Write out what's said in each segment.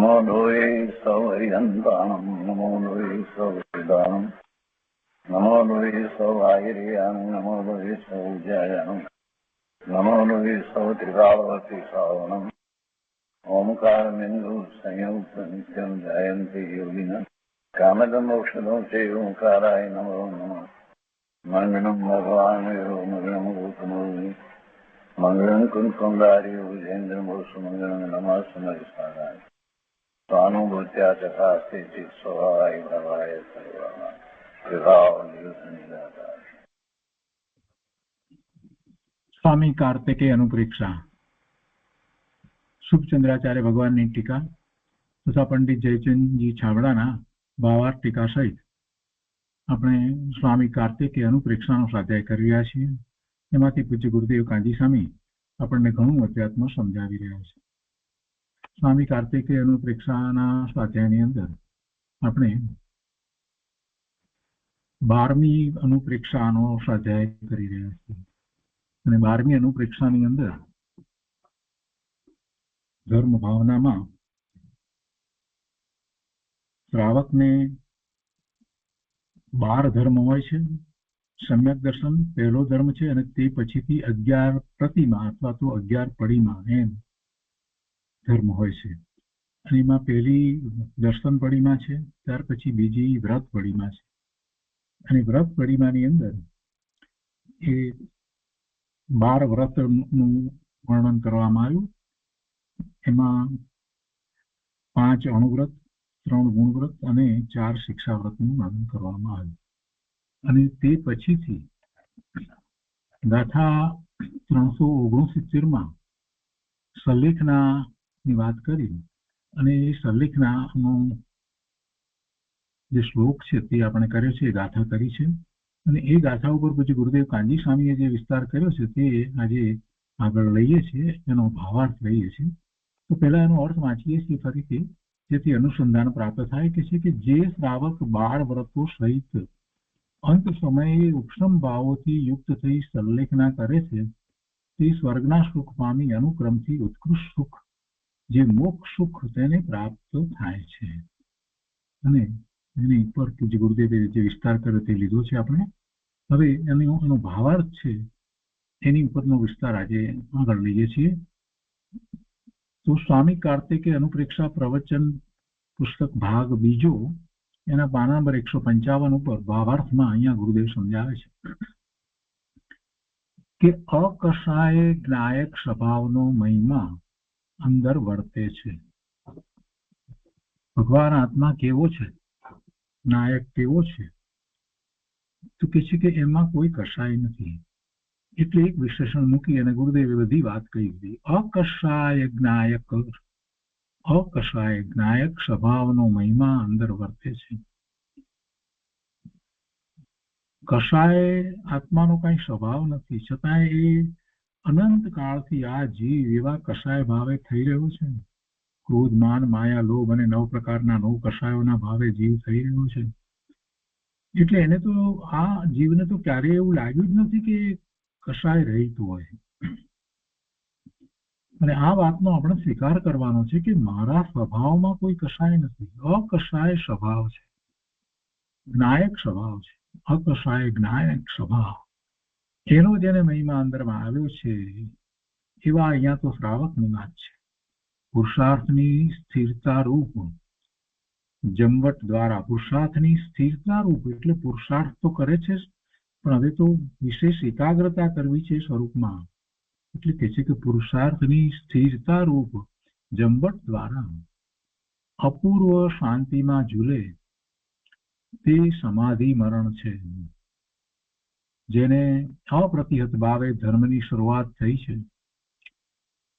નમો લોહે સૌહરિહંતાણમ નમો લોહે સૌહરિદાનમ નમો લોહે સૌઆયર્યાણમ નમો લોહે સૌજયાણમ નમો લોહે સૌત્રિકાળવતી શ્રાવણમ ઓમકારમિંદુ સંયુક્ત નિત્યમ જયંતિ યોગિના કામદમ ઔષધો છે ઓંકારાય નમો નમઃ મંગળમ ભગવાન મંગળમ ગૌતમોનિ મંગળમ કુંકુંદારી વિજેન્દ્રમોષ મંગળમ નમઃ સમયસારાય સ્વાનુભૂત્યા ચકાસ્તે સ્વભાવાય ભવાય સર્વમાં વિભાવ નિદાતા. સ્વામી કાર્તિકેય અનુપ્રેક્ષા શુભચંદ્રાચાર્ય ભગવાનની ટીકા તથા પંડિત જયચંદજી છાબડાના ભાવાર્થ ટીકા સહિત આપણે સ્વામી કાર્તિકેય અનુપ્રેક્ષાનો સ્વાધ્યાય કરી રહ્યા છીએ. એમાંથી પૂજ્ય ગુરુદેવ કાંજી સ્વામી આપણને ઘણું અધ્યાત્મ સમજાવી રહ્યા છે. સ્વામી કાર્તિકેય અનુપ્રેક્ષાના સ્વાધ્યાયની અંદર આપણે 12મી અનુપ્રેક્ષાનો સ્વાધ્યાય કરી રહ્યા છીએ અને 12મી અનુપ્રેક્ષાની અંદર ધર્મ ભાવનામાં શ્રાવકને 12 ધર્મ હોય છે. સમ્યક દર્શન પહેલો ધર્મ છે અને તે પછીથી 11 પ્રતિમા અથવા તો 11 પડીમાં એમ ધર્મ હોય છે. અને એમાં પહેલી દર્શન પડીમાં છે, ત્યાર પછી બીજી વ્રત પડીમાં છે. અને વ્રત પડીમાની અંદર એ 12 વ્રતનું વર્ણન કરવામાં આવ્યું. એમાં 5 અણુવ્રત, 3 ગુણવ્રત અને 4 શિક્ષાવ્રતનું વર્ણન કરવામાં આવ્યું. અને તે પછીથી ગાથા 369માં સલ્લેખનાની વાત કરી અને એ સલ્લેખનાનો જે શ્લોક છે તે આપણે કર્યો છે, ગાથા કરી છે. અને એ ગાથા ઉપર પછી ગુરુદેવ કાંજી સ્વામીએ જે વિસ્તાર કર્યો છે તે આજે આગળ લઈએ છીએ, એનો ભાવાર્થ લઈએ છીએ. તો પહેલા એનો અર્થ વાંચીએ છીએ ફરીથી, જેથી અનુસંધાન પ્રાપ્ત થાય કે છે કે જે શ્રાવક 12 વ્રતો સહિત અંત સમયે ઉપશમ ભાવોથી યુક્ત થઈ સલ્લેખના કરે છે તે સ્વર્ગના સુખ પામી અનુક્રમથી ઉત્કૃષ્ટ સુખ જે મોક્ષ સુખ તેને પ્રાપ્ત થાય છે. અને એની ઉપર પૂજ્ય ગુરુદેવે જે વિસ્તાર કર્યો તે લીધો છે આપણે. હવે એનો ભાવાર્થ છે એની ઉપરનો વિસ્તાર આજે આગળ લઈએ છીએ. તો સ્વામી કાર્તિકેય અનુપ્રેક્ષા પ્રવચન પુસ્તક ભાગ બીજો એના પાના નંબર 155 ઉપર ભાવાર્થમાં અહીંયા ગુરુદેવ સમજાવે છે કે અકષાય જ્ઞાયક સ્વભાવનો મહિમા અંદર વર્તે છે. ભગવાન આત્મા કેવો છે, નાયક કેવો છે, તો કે છે કે એમાં કોઈ કષાય નથી. એટલે એક વિશેષણ મૂકી અને ગુરુદેવે બધી વાત કહી દીધી. અકષાય જ્ઞાયક સ્વભાવનો મહિમા અંદર વર્તે છે. કષાય આત્માનો કઈ સ્વભાવ નથી, છતાં એ અનંત કાળથી આ જીવ એવા કષાય ભાવે થઈ રહ્યો છે. ક્રોધ, માન, માયા, લોભ અને 9 પ્રકારના 9 કષાયોના ભાવે જીવ થઈ રહ્યો છે. એટલે એને તો આ જીવને તો ક્યારેય એવું લાગ્યું જ નથી કે કષાય રહિત હોય. અને આ વાતનો આપણે સ્વીકાર કરવાનો છે કે મારા સ્વભાવમાં કોઈ કષાય નથી. અકષાય સ્વભાવ છે, જ્ઞાયક સ્વભાવ છે. અકષાય જ્ઞાયક સ્વભાવ એનો જેને મહિમા અંદરમાં આવ્યો છે એવા અહીંયા તો શ્રાવકની વાત છે. પુરુષાર્થની સ્થિરતા રૂપ જમવટ દ્વારા પુરુષાર્થની સ્થિરતા રૂપ એટલે પુરુષાર્થ તો કરે છે પણ હવે તો વિશેષ એકાગ્રતા કરવી છે સ્વરૂપમાં. એટલે કે છે કે પુરુષાર્થની સ્થિરતા રૂપ જમવટ દ્વારા અપૂર્વ શાંતિમાં ઝૂલે તે સમાધિ મરણ છે. જેને અપ્રતિહત ભાવે ધર્મની શરૂઆત થઈ છે,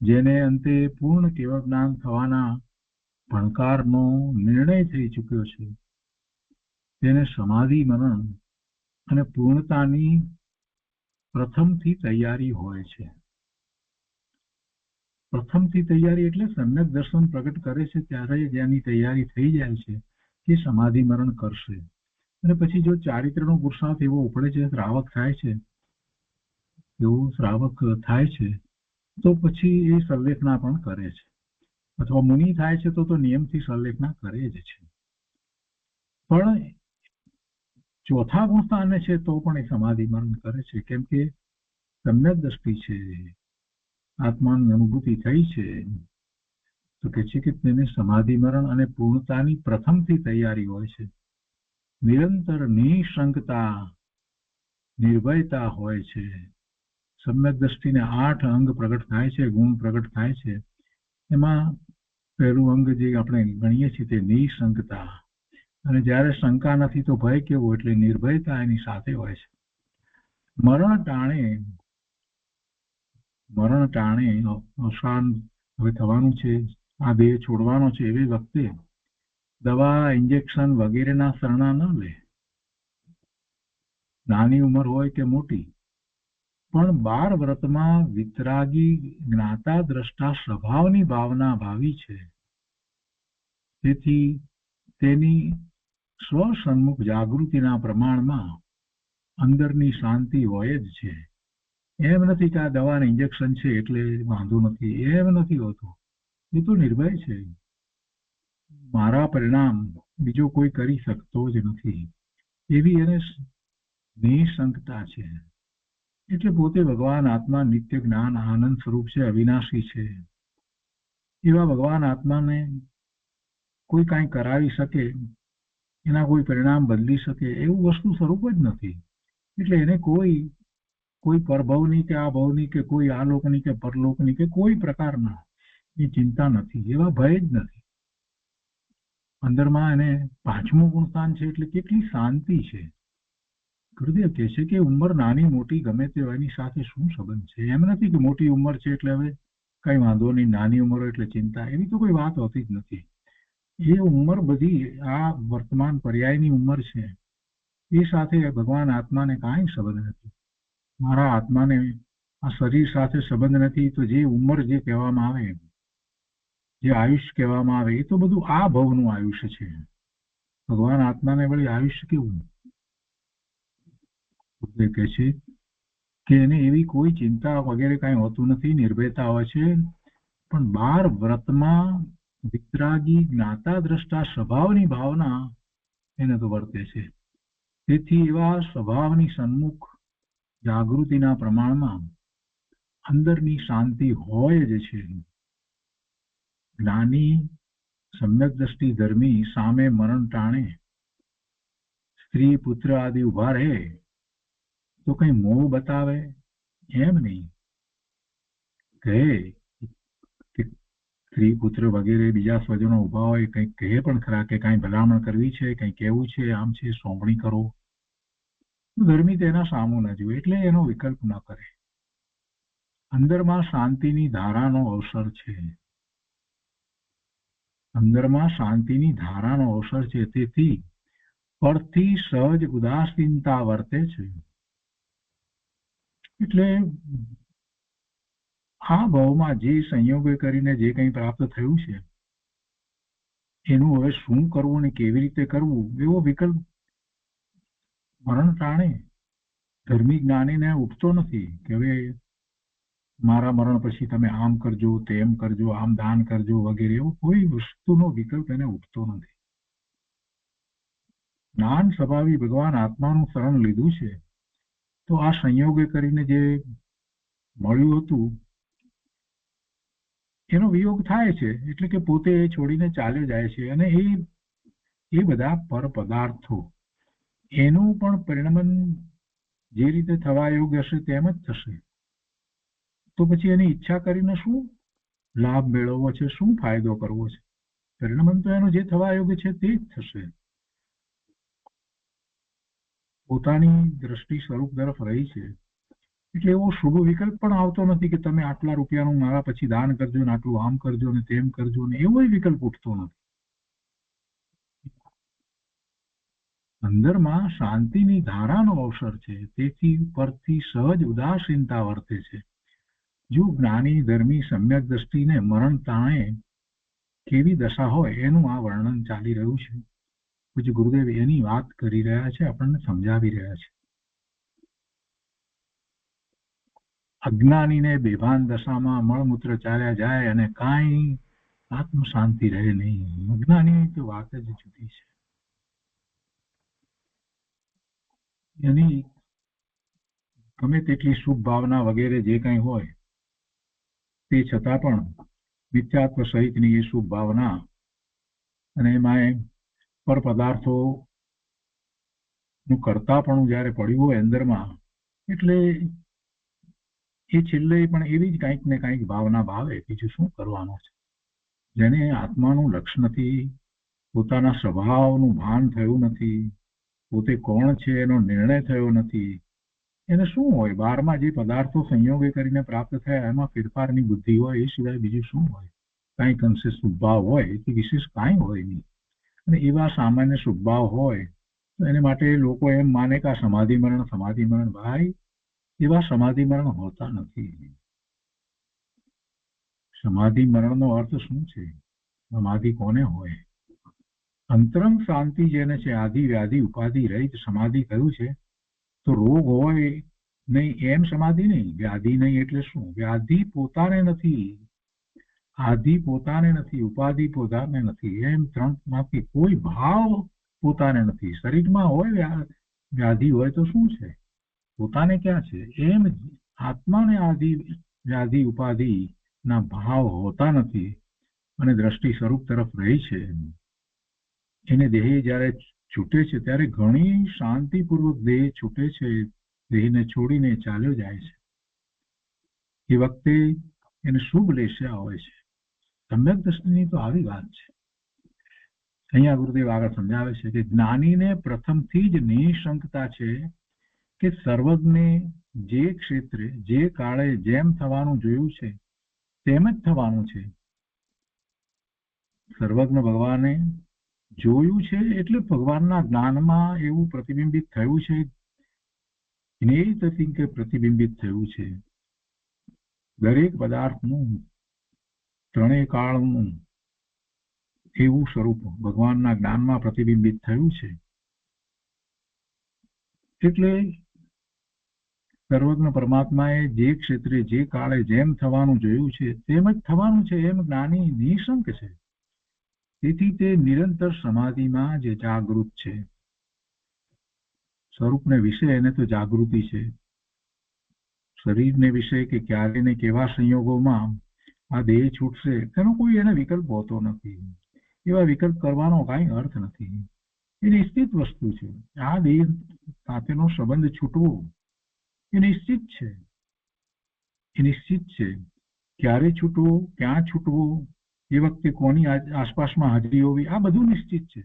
જેને અંતે પૂર્ણ કેવળ જ્ઞાન થવાના ભણકારનો નિર્ણય થઈ ચૂક્યો છે, તેને સમાધિ મરણ અને પૂર્ણતાની પ્રથમથી તૈયારી હોય છે. પ્રથમથી તૈયારી એટલે સમ્યક દર્શન પ્રગટ કરે છે ત્યારે જેની તૈયારી થઈ જાય છે તે સમાધિ મરણ કરશે. અને પછી જો ચારિત્રનો પુરુષાર્થ એવો ઉપડે છે, શ્રાવક થાય છે, એવો શ્રાવક થાય છે તો પછી એ સલ્લેખના પણ કરે છે. અથવા મુનિ થાય છે તો નિયમથી સંલેખના કરે જ છે. પણ ચોથા ગુણ સ્થાને છે તો પણ એ સમાધિ મરણ કરે છે, કેમ કે સમ્યક દ્રષ્ટિ છે, આત્માની અનુભૂતિ થઈ છે, તો કે છે કે તેને સમાધિ મરણ અને પૂર્ણતાની પ્રથમથી તૈયારી હોય છે. નિરંતર નિશંકતા નિર્ભયતા હોય છે. સમ્યક દ્રષ્ટિને 8 અંગ પ્રગટ થાય છે, ગુણ પ્રગટ થાય છે. એમાં પહેલું અંગ જે આપણે ગણીએ છીએ તે નિશંકતા, અને જ્યારે શંકા નથી તો ભય કેવો, એટલે નિર્ભયતા એની સાથે હોય છે. મરણ ટાણે અવસાન હવે થવાનું છે, આ દેહ છોડવાનો છે, એવી વખતે દવા ઇન્જેક્શન વગેરેના શરણા ન લે. નાની ઉંમર હોય કે મોટી, પણ 12 વ્રતમાં વિતરાગી જ્ઞાતા દ્રષ્ટા સ્વભાવની ભાવના ભાવી છે. તેથી તેની સ્વસન્મુખ જાગૃતિના પ્રમાણમાં અંદરની શાંતિ હોય જ છે. એમ નથી કે આ દવાને ઇન્જેક્શન છે એટલે વાંધો નથી, એમ નથી હોતું. એ તો નિર્ભય છે, મારા પરિણામ બીજો કોઈ કરી શકતો જ નથી, એવી એને નિશંકતા છે. એટલે પોતે ભગવાન આત્મા નિત્ય જ્ઞાન આનંદ સ્વરૂપ છે, અવિનાશી છે. એવા ભગવાન આત્માને કોઈ કાંઈ કરાવી શકે, એના કોઈ પરિણામ બદલી શકે એવું વસ્તુ સ્વરૂપ જ નથી. એટલે એને કોઈ પરભવની કે આ ભવની કે કોઈ આ લોકની કે પરલોકની કે કોઈ પ્રકારના એ ચિંતા નથી, એવા ભય જ નથી. અંદરમાં એને 5મું ગુણસ્થાન છે એટલે કેટલી શાંતિ છે. ગુરુદેવ કહે છે કે ઉંમર નાની મોટી ગમે તે એની સાથે શું સંબંધ છે. એમ નથી કે મોટી ઉંમર છે એટલે હવે કઈ વાંધો નહીં, નાની ઉંમર એટલે ચિંતા, એવી તો કોઈ વાત હોતી જ નથી. એ ઉંમર બધી આ વર્તમાન પર્યાયની ઉંમર છે, એ સાથે ભગવાન આત્માને કાંઈ સંબંધ નથી. મારા આત્માને આ શરીર સાથે સંબંધ નથી, તો જે ઉંમર જે કહેવામાં આવે, જે આયુષ્ય કહેવામાં આવે, એ તો બધું આ ભવનું આયુષ્ય છે. ભગવાન આત્માને વળી આયુષ્ય કેવું? કહે છે કે એને એવી કોઈ ચિંતા વગેરે કાંઈ હોતું નથી, નિર્ભયતા હોય છે. પણ 12 વ્રતમાં વિતરાગી જ્ઞાતા દ્રષ્ટા સ્વભાવની ભાવના એને તો વર્તે છે. તેથી એવા સ્વભાવની સન્મુખ જાગૃતિના પ્રમાણમાં અંદરની શાંતિ હોય જ છે. જ્ઞાની સમ્યક દ્રષ્ટિ ધર્મી સામે મરણ ટાણે સ્ત્રી પુત્ર આદિ ઉભા રહે તો કઈ મોહ બતાવે એમ નહીં. કહે કે સ્ત્રી પુત્ર વગેરે બીજા સ્વજનો ઉભા હોય, કંઈક કહે પણ ખરા કે કાંઈ ભલામણ કરવી છે, કંઈ કહેવું છે, આમ છે, સોંપણી કરો, ધર્મી તેના સામું ન જુએ, એટલે એનો વિકલ્પ ન કરે. અંદરમાં શાંતિની ધારાનો અવસર છે, અંદરમાં શાંતિની ધારાનો અવસર છે. તેથી પરથી સહજ ઉદાસીનતા વર્તે છે. એટલે આ ભાવમાં જે સંયોગો કરીને જે કંઈ પ્રાપ્ત થયું છે, એનું હવે શું કરવું ને કેવી રીતે કરવું એવો વિકલ્પ મરણ ટાણે ધર્મી જ્ઞાનીને ઉઠતો નથી કે હવે મારા મરણ પછી તમે આમ કરજો, તેમ કરજો, આમ દાન કરજો વગેરે, એવો કોઈ વસ્તુનો વિકલ્પ એને ઉઠતો નથી. જ્ઞાન સ્વભાવી ભગવાન આત્માનું શરણ લીધું છે, તો આ સંયોગે કરીને જે મળ્યું હતું એનો વિયોગ થાય છે, એટલે કે પોતે છોડીને ચાલ્યો જાય છે. અને એ બધા પર પદાર્થો એનું પણ પરિણમન જે રીતે થવા યોગ્ય હશે તેમ જ થશે. તો પછી એની ઈચ્છા કરીને શું લાભ મેળવવો છે, શું ફાયદો કરવો છે? પરિણમન તો એનું જે થવા યોગ્ય છે તે જ થશે. પોતાની દ્રષ્ટિ સ્વરૂપ તરફ રહી છે, એટલે એવો શુભ વિકલ્પ પણ આવતો નથી કે તમે આટલા રૂપિયાનું મારા પછી દાન કરજો ને આટલું આમ કરજો ને તેમ કરજો ને, એવો વિકલ્પ ઉઠતો નથી. અંદરમાં શાંતિની ધારાનો અવસર છે, તેથી પરથી સહજ ઉદાસીનતા વર્તે છે. જો જ્ઞાની ધર્મી સમ્યક દ્રષ્ટિને મરણ તાણે કેવી દશા હોય એનું આ વર્ણન ચાલી રહ્યું છે. પૂજ્ય ગુરુદેવ એની વાત કરી રહ્યા છે, આપણને સમજાવી રહ્યા છે. અજ્ઞાનીને બેભાન દશામાં મળમૂત્ર ચાલ્યા જાય અને કાંઈ આત્મ શાંતિ રહે નહીં. અજ્ઞાની તો વાત જ જુદી છે. એની ગમે તેટલી શુભ ભાવના વગેરે જે કંઈ હોય તે છતાં પણ મિથ્યાત્વ સહિતની એ શુભ ભાવના અને એમાં પર પદાર્થો નું કરતાપણું જ્યારે પડ્યું હોય અંદરમાં, એટલે એ છેલ્લે પણ એવી જ કંઈક ને કંઈક ભાવના ભાવે. બીજું શું કરવાનું છે? જેને આત્માનું લક્ષ નથી, પોતાના સ્વભાવનું ભાન થયું નથી, પોતે કોણ છે એનો નિર્ણય થયો નથી, એને શું હોય? બહારમાં જે પદાર્થો સંયોગે કરીને પ્રાપ્ત થયા એમાં ફેરફારની બુદ્ધિ હોય, એ સિવાય બીજું શું હોય? કંઈક અંશે શુભભાવ હોય કે વિશેષ કાંઈ હોય નહીં. અને એવા સામાન્ય શુભભાવ હોય તો એને માટે લોકો એમ માને કે આ સમાધિ મરણ. ભાઈ, એવા સમાધિ મરણ હોતા નથી. સમાધિ મરણનો અર્થ શું છે? સમાધિ કોને હોય? અંતરંગ શાંતિ જેને છે, આદિ વ્યાધિ ઉપાધિ રહિત સમાધિ કહ્યું છે. તો રોગ હોય નહીં એમ સમાધિ નહીં, વ્યાધિ નહીં એટલે શું? વ્યાધિ પોતાને નથી, આદિ પોતાને નથી, ઉપાધિ પોતાને નથી, એમ ત્રણમાંથી કોઈ ભાવ પોતાને નથી. શરીરમાં હોય વ્યાધિ હોય તો શું છે? પોતાને ક્યાં છે? એમ આત્માને આદિ વ્યાધિ ઉપાધિ ના ભાવ હોતા નથી અને દ્રષ્ટિ સ્વરૂપ તરફ રહી છે. એને દેહ જ્યારે છૂટે છે ત્યારે ઘણી શાંતિપૂર્વક દેહ છૂટે છે, દેહને છોડીને ચાલ્યો જાય છે. એ વખતે એને શુભ લેશા હોય છે. સમ્યક દ્રષ્ટિની તો આવી વાત છે. અહીંયા ગુરુદેવ આગળ સમજાવે છે કે જ્ઞાનીને પ્રથમથી જ નિશંકતા છે કે સર્વજ્ઞે જે ક્ષેત્રે જે કાળે જેમ થવાનું જોયું છે તેમ જ થવાનું છે. સર્વજ્ઞ ભગવાને જોયું છે એટલે ભગવાનના જ્ઞાનમાં એવું પ્રતિબિંબિત થયું છે, જ્ઞેયથી કે પ્રતિબિંબિત થયું છે. દરેક પદાર્થનું ત્રણેય કાળનું એવું સ્વરૂપ ભગવાનના જ્ઞાનમાં પ્રતિબિંબિત થયું છે. એટલે સર્વજ્ઞ પરમાત્માએ જે ક્ષેત્રે જે કાળે જેમ થવાનું જોયું છે તેમ જ થવાનું છે એમ જ્ઞાની નિશંક છે. તેથી તે નિરંતર સમાધિમાં જે જાગૃત છે, સ્વરૂપને વિશે એને તો જાગૃતિ છે. શરીરને વિશે કે ક્યારે ને કેવા સંયોગોમાં આ દેહ છૂટશે તેનો કોઈ એને વિકલ્પ હોતો નથી. એવા વિકલ્પ કરવાનો કાંઈ અર્થ નથી. એ નિશ્ચિત વસ્તુ છે. આ દેહ સાથેનો સંબંધ છૂટવો એ નિશ્ચિત છે. એ નિશ્ચિત છે. ક્યારે છૂટવો, ક્યાં છૂટવો, એ વખતે કોની આસપાસમાં હાજરી હોવી, આ બધું નિશ્ચિત છે.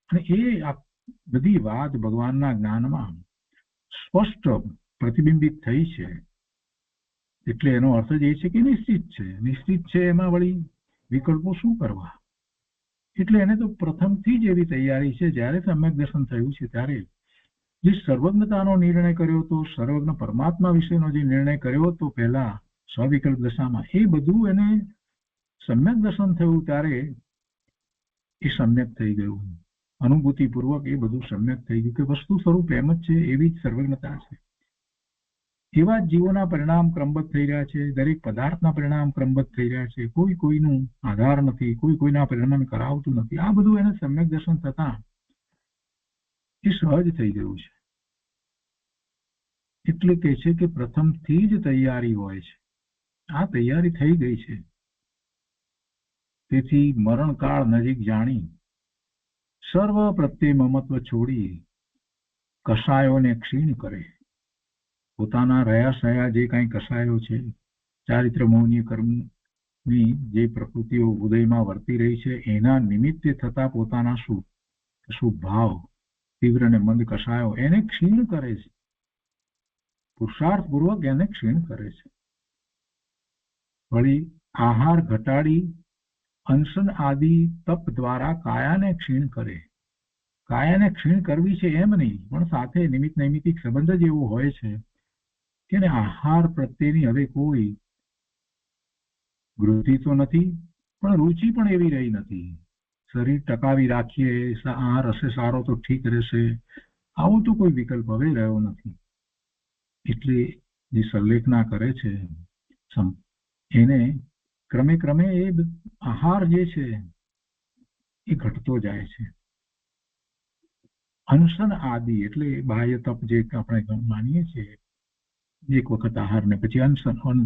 અને એ બધી વાત ભગવાનના જ્ઞાનમાં સ્પષ્ટ પ્રતિબિંબિત થઈ છે. એટલે એનો અર્થ જ એ છે કે નિશ્ચિત છે. નિશ્ચિત છે એમાં વળી વિકલ્પો શું કરવા? એટલે એને તો પ્રથમથી જ એવી તૈયારી છે. જ્યારે સમ્યક દર્શન થયું છે ત્યારે જે સર્વજ્ઞતાનો નિર્ણય કર્યો હતો, સર્વજ્ઞ પરમાત્મા વિશેનો જે નિર્ણય કર્યો હતો પહેલા સવિકલ્પ દશામાં, એ બધું એને સમ્યક દર્શન થયું ત્યારે એ સમ્યક થઈ ગયું. અનુભૂતિપૂર્વક એ બધું સમ્યક થઈ ગયું કે વસ્તુ સ્વરૂપ એમ જ છે, એવી જ સર્વજ્ઞતા છે. એવા જ જીવોના પરિણામ ક્રમબદ્ધ થઈ રહ્યા છે. દરેક પદાર્થના પરિણામ ક્રમબદ્ધ થઈ રહ્યા છે. કોઈ કોઈનું આધાર નથી, કોઈ કોઈના પરિણામ કરાવતું નથી. આ બધું એને સમ્યક દર્શન થતા એ સહજ થઈ ગયું છે. એટલે કે છે કે પ્રથમથી જ તૈયારી હોય છે. આ તૈયારી થઈ ગઈ છે. તેથી મરણકાળ નજીક જાણી સર્વ પ્રત્યે મમત્વ છોડી કષાયોને ક્ષીણ કરે. પોતાના રહ્યા સયા જે કાંઈ કષાયો છે, ચારિત્ર મૌન્ય કર્મની જે પ્રકૃતિઓ ઉદયમાં વર્તી રહી છે, એના નિમિત્તે થતા પોતાના શુભ ભાવ, તીવ્ર અને મંદ કષાયો એને ક્ષીણ કરે છે. પુરુષાર્થપૂર્વક એને ક્ષીણ કરે છે. વળી આહાર ઘટાડી અનશન આદિ તપ દ્વારા કાયાને ક્ષીણ કરે. કાયાને ક્ષીણ કરવી છે એમ નહીં, પણ સાથે નિમિત્ત નૈમિતિક સંબંધ જ એવો હોય છે કે આહાર પ્રત્યેની હવે કોઈ વૃદ્ધિ તો નથી, પણ રુચિ પણ એવી રહી નથી. શરીર ટકાવી રાખીએ, આહાર હશે સારો તો ઠીક રહેશે, આવો તો કોઈ વિકલ્પ હવે રહ્યો નથી. એટલે જે સલ્લેખના કરે છે એને ક્રમે ક્રમે એ આહાર જે છે એ ઘટતો જાય છે. અનશન આદિ એટલે બાહ્ય તપ જે આપણે માનીએ છીએ, એક વખત આહાર ને પછી અનશન,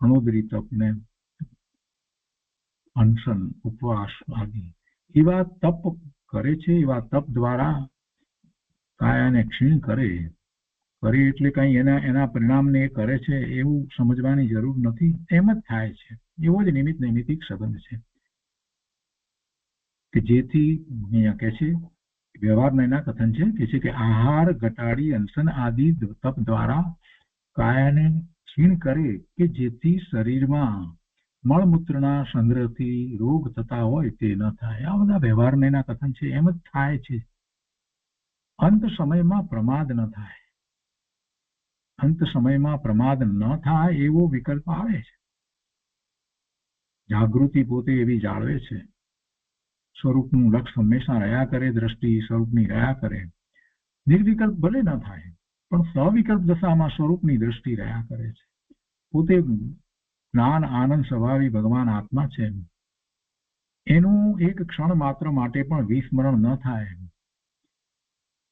અણોદરી તપ ને અનશન, ઉપવાસ આદિ એવા તપ કરે છે. એવા તપ દ્વારા કાયાને ક્ષીણ કરે એટલે કઈ એના પરિણામને કરે છે એવું સમજવાની જરૂર નથી. એમ જ થાય છે. એવો જ નિમિત્ત નૈમિતિક સંબંધ છે કે જેથી અહીંયા કહે છે, વ્યવહારના એના કથન છે કે આહાર ઘટાડી અનશન આદિ તપ દ્વારા કાયાને ક્ષીણ કરે કે જેથી શરીરમાં મળમૂત્રના સંગ્રહથી રોગ થતા હોય તે ન થાય. આ બધા વ્યવહારના એના કથન છે. એમ જ થાય છે. અંત સમયમાં પ્રમાદ ન થાય. અંત સમયમાં પ્રમાદ ન થાય એવો વિકલ્પ આવે છે. જાગૃતિ પોતે એવી જાળવે છે. સ્વરૂપનું લક્ષ હંમેશા રહ્યા કરે, દ્રષ્ટિ સ્વરૂપની રહ્યા કરે. નિર્વિકલ્પ ભલે ન થાય પણ સવિકલ્પ દશામાં સ્વરૂપની દ્રષ્ટિ રહ્યા કરે છે. પોતે જ્ઞાન આનંદ સ્વભાવી ભગવાન આત્મા છે. એનું એક ક્ષણ માત્ર માટે પણ વિસ્મરણ ન થાય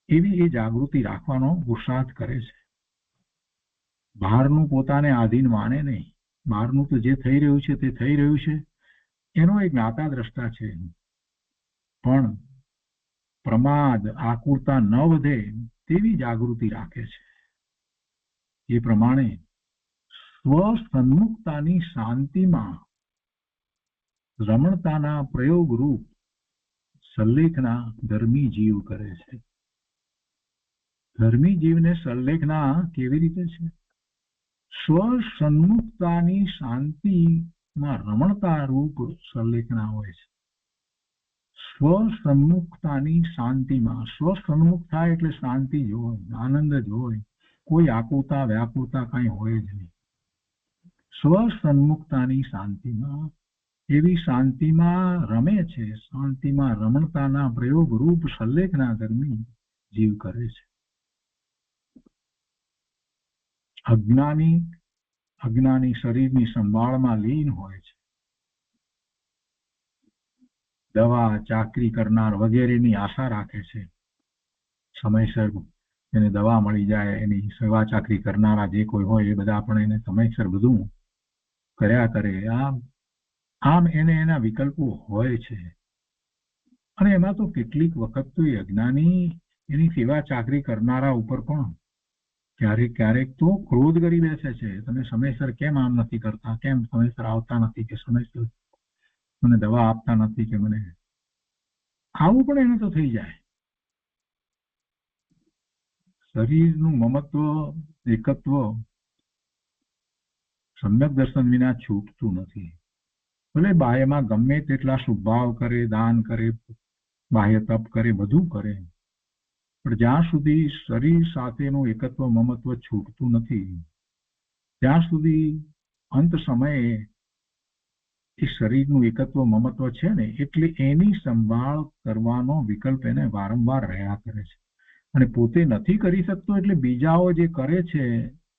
એવી એ જાગૃતિ રાખવાનો પુરુષાર્થ કરે છે. બહારનું પોતાને આધીન માને નહીં. બહારનું તો જે થઈ રહ્યું છે તે થઈ રહ્યું છે, એનો એક જ્ઞાતા દ્રષ્ટા છે. પણ પ્રમાદ આકુરતા ન વધે તેવી જાગૃતિ રાખે છે. એ પ્રમાણે સ્વસન્મુખતાની શાંતિમાં રમણતાના પ્રયોગ રૂપ સલ્લેખના ધર્મી જીવ કરે છે. ધર્મી જીવને સલ્લેખના કેવી રીતે છે? સ્વસન્મુખતાની શાંતિમાં રમણતા રૂપ સલ્લેખના હોય છે. સ્વસન્મુખતાની શાંતિમાં, સ્વસન્મુખ થાય એટલે શાંતિ જ હોય, આનંદ જ હોય, કોઈ આકુરતા વ્યાકુરતા કઈ હોય જ નહીં. સ્વસન્મુખતાની શાંતિમાં, એવી શાંતિમાં રમે છે. શાંતિમાં રમણતાના પ્રયોગ રૂપ સલ્લેખના ધર્મી જીવ કરે છે. અજ્ઞાની શરીરની સંભાળમાં લીન હોય છે. દવા ચાકરી કરનાર વગેરેની આશા રાખે છે. સમયસર એને દવા મળી જાય, એની સેવા ચાકરી કરનારા જે કોઈ હોય એ બધા પણ એને સમયસર બધું કર્યા કરે. આમ એને એના વિકલ્પો હોય છે. અને એમાં તો કેટલીક વખત તો એ અજ્ઞાની એની સેવા ચાકરી કરનારા ઉપર પણ ક્યારેક તો ક્રોધ કરી બેસે છે. તમે સમયસર કેમ આમ નથી કરતા, કેમ સમયસર આવતા નથી, કે સમયસર મને દવા આપતા નથી, કે મને આવું પણ એને તો થઈ જાય. શરીરનું મમત્વ એકત્વ સમ્યક દર્શન વિના છૂટતું નથી. ભલે બાહ્યમાં ગમે તેટલા શુભાવ કરે, દાન કરે, બાહ્ય તપ કરે, બધું કરે, પણ જ્યાં સુધી શરીર સાથેનું એકત્વ મમત્વ છૂટતું નથી, ત્યાં સુધી અંત સમયે એ શરીરનું એકત્વ મમત્વ છે ને, એટલે એની સંભાળ કરવાનો વિકલ્પ એને વારંવાર રહ્યા કરે છે. અને પોતે નથી કરી શકતો એટલે બીજાઓ જે કરે છે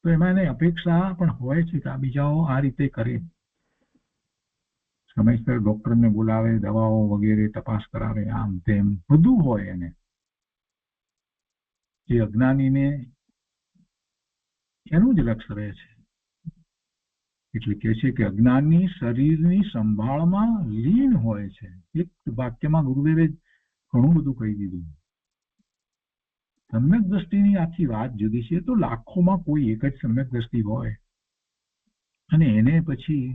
તો એમાં એને અપેક્ષા પણ હોય છે કે આ બીજાઓ આ રીતે કરે. સમયસર ડોક્ટરને બોલાવે, દવાઓ વગેરે તપાસ કરાવે, આમ તેમ બધું હોય એને. એ અજ્ઞાનીને એનું જ લક્ષ્ય રહે છે. એટલે કે છે કે અજ્ઞાની શરીરની સંભાળમાં લીન હોય છે. એક વાક્યમાં ગુરુદેવે ઘણું બધું કહી દીધું. સમ્યક દ્રષ્ટિની આખી વાત જુદી છે. તો લાખોમાં કોઈ એક જ સમ્યક દ્રષ્ટિ હોય અને એને પછી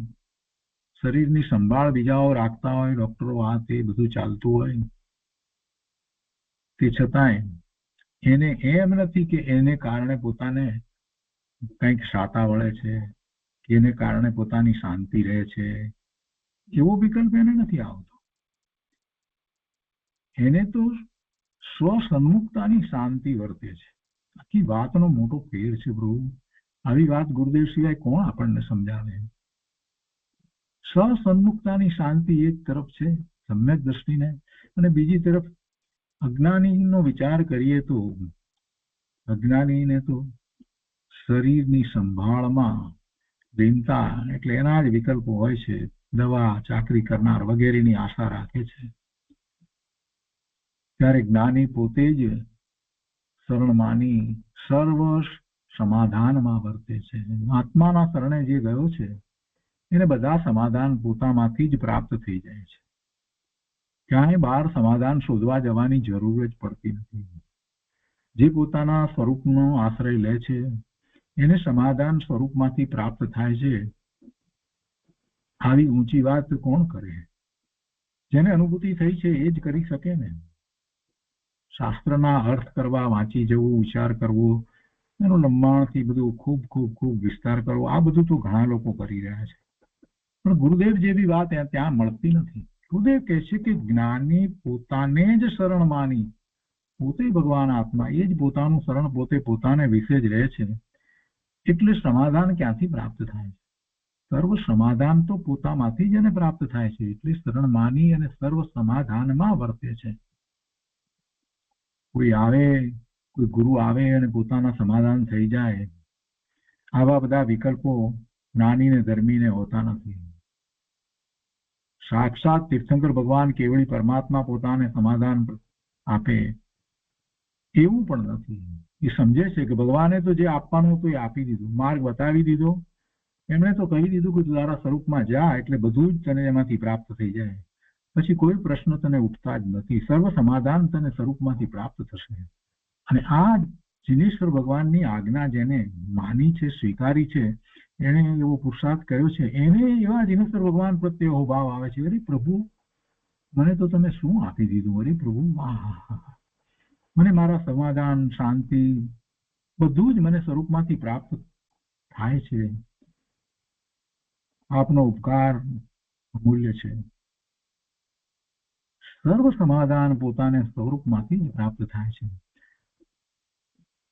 શરીરની સંભાળ બીજાઓ રાખતા હોય, ડોક્ટરો આ તે બધું ચાલતું હોય, તે છતાંય એને એમ નથી કે એને કારણે પોતાને કંઈક શાતા વળે છે, કે એને કારણે પોતાની શાંતિ રહે છે, એવો વિકલ્પ એને નથી આવતો. એને તો સ્વસન્મુખતાની શાંતિ વર્તે છે. આખી વાતનો મોટો ફેર છે પ્રભુ. આવી વાત ગુરુદેવ સિવાય કોણ આપણને સમજાવે? સ્વસન્મુખતાની શાંતિ એક તરફ છે સમ્યક દ્રષ્ટિને, અને બીજી તરફ અજ્ઞાનીનો વિચાર કરીએ તો અજ્ઞાનીને તો શરીરની સંભાળમાં લીનતા એટલે એના જ વિકલ્પો હોય છે. દવા ચાકરી કરનાર વગેરેની આશા રાખે છે, ત્યારે જ્ઞાની પોતે જ શરણ માની સર્વ સમાધાનમાં વર્તે છે. આત્માના શરણે જે ગયો છે એને બધા સમાધાન પોતામાંથી જ પ્રાપ્ત થઈ જાય છે. ક્યાંય બહાર સમાધાન શોધવા જવાની જરૂર જ પડતી નથી. જે પોતાના સ્વરૂપનો આશ્રય લે છે એને સમાધાન સ્વરૂપમાંથી પ્રાપ્ત થાય છે. આવી ઊંચી વાત કોણ કરે? જેને અનુભૂતિ થઈ છે એ જ કરી શકે ને. શાસ્ત્રના અર્થ કરવા વાંચી જવું, વિચાર કરવો, એનો લંબાણથી બધું ખૂબ ખૂબ ખૂબ વિસ્તાર કરવો, આ બધું તો ઘણા લોકો કરી રહ્યા છે, પણ ગુરુદેવ જેવી વાત ત્યાં મળતી નથી. ગુરુદેવ કહે છે કે જ્ઞાની પોતાને જ શરણ માની, પોતે ભગવાન આત્મા, એ જ પોતાનું શરણ પોતે પોતાને વિશે જ રહે છે, એટલે સમાધાન ક્યાંથી પ્રાપ્ત થાય છે? સર્વ સમાધાન તો પોતામાંથી જ એને પ્રાપ્ત થાય છે, એટલે શરણ માની અને સર્વ સમાધાનમાં વર્તે છે. કોઈ આવે, કોઈ ગુરુ આવે અને પોતાના સમાધાન થઈ જાય, આવા બધા વિકલ્પો જ્ઞાનીને ધર્મીને હોતા નથી. સાક્ષાત તીર્થંકર ભગવાન કેવળી પરમાત્મા પોતાને સમાધાન આપે એવું પણ નથી. એ સમજે છે કે ભગવાને તો જે આપવાનું હતું એ આપી દીધું, માર્ગ બતાવી દીધો, એમણે તો કહી દીધું કે તું તારા સ્વરૂપમાં જા એટલે બધું જ તને એમાંથી પ્રાપ્ત થઈ જાય, પછી કોઈ પ્રશ્ન તને ઉઠતા જ નથી, સર્વ સમાધાન તને સ્વરૂપમાંથી પ્રાપ્ત થશે. અને આ જિનેશ્વર ભગવાનની આજ્ઞા જેને માની છે, સ્વીકારી છે, એને એવો પુરુષાર્થ કર્યો છે, એને એવા જિનેશ્વર ભગવાન પ્રત્યે એવો ભાવ આવે છે, અરે પ્રભુ મને તો તમે શું આપી દીધું, અરે પ્રભુ મને મારા સમાધાન, શાંતિ બધું જ મને સ્વરૂપમાંથી પ્રાપ્ત થાય છે. આપનો ઉપકાર અમૂલ્ય છે. સર્વ સમાધાન પોતાને સ્વરૂપમાંથી જ પ્રાપ્ત થાય છે.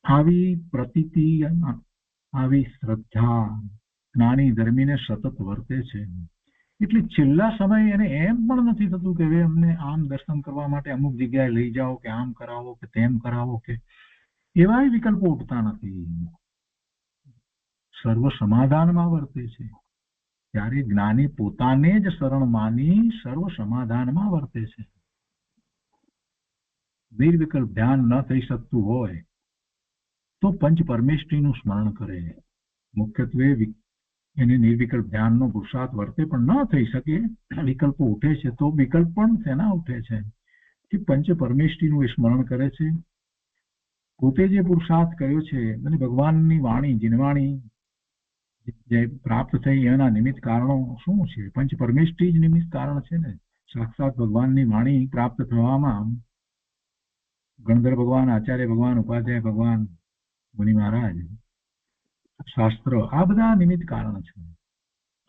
આવી પ્રતીતિ, આવી શ્રદ્ધા જ્ઞાની ધર્મીને સતત વર્તે છે. એટલે છેલ્લા સમય એને એમ પણ નથી થતું કે હવે અમને આમ દર્શન કરવા માટે અમુક જગ્યાએ લઈ જાઓ, કે આમ કરાવો, કે તેમ કરાવો, કે એવા વિકલ્પો ઉઠતા નથી. સર્વ સમાધાનમાં વર્તે છે. ત્યારે જ્ઞાની પોતાને જ શરણ માની સર્વ સમાધાનમાં વર્તે છે. નિર્વિકલ્પ ધ્યાન ન થઈ શકતું હોય તો પંચ પરમેષ્ઠીનું સ્મરણ કરે. મુખ્યત્વે એને નિર્વિકલ્પ ધ્યાનનો પુરુષાર્થ વર્તે પણ ન થઈ શકે, વિકલ્પો ઉઠે છે, તો વિકલ્પ પણ શેના ઉઠે છે કે પંચ પરમેષ્ઠીનું એ સ્મરણ કરે છે. પોતે જે પુરુષાર્થ કર્યો છે અને ભગવાનની વાણી, જીનવાણી જે પ્રાપ્ત થઈ એના નિમિત્ત કારણો શું છે? પંચ પરમેષ્ઠી જ નિમિત્ત કારણ છે ને. સાક્ષાત ભગવાનની વાણી પ્રાપ્ત થવામાં ગણધર ભગવાન, આચાર્ય ભગવાન, ઉપાધ્યાય ભગવાન, મુનિ મહારાજ, શાસ્ત્ર, આ બધા નિમિત્ત કારણ છે.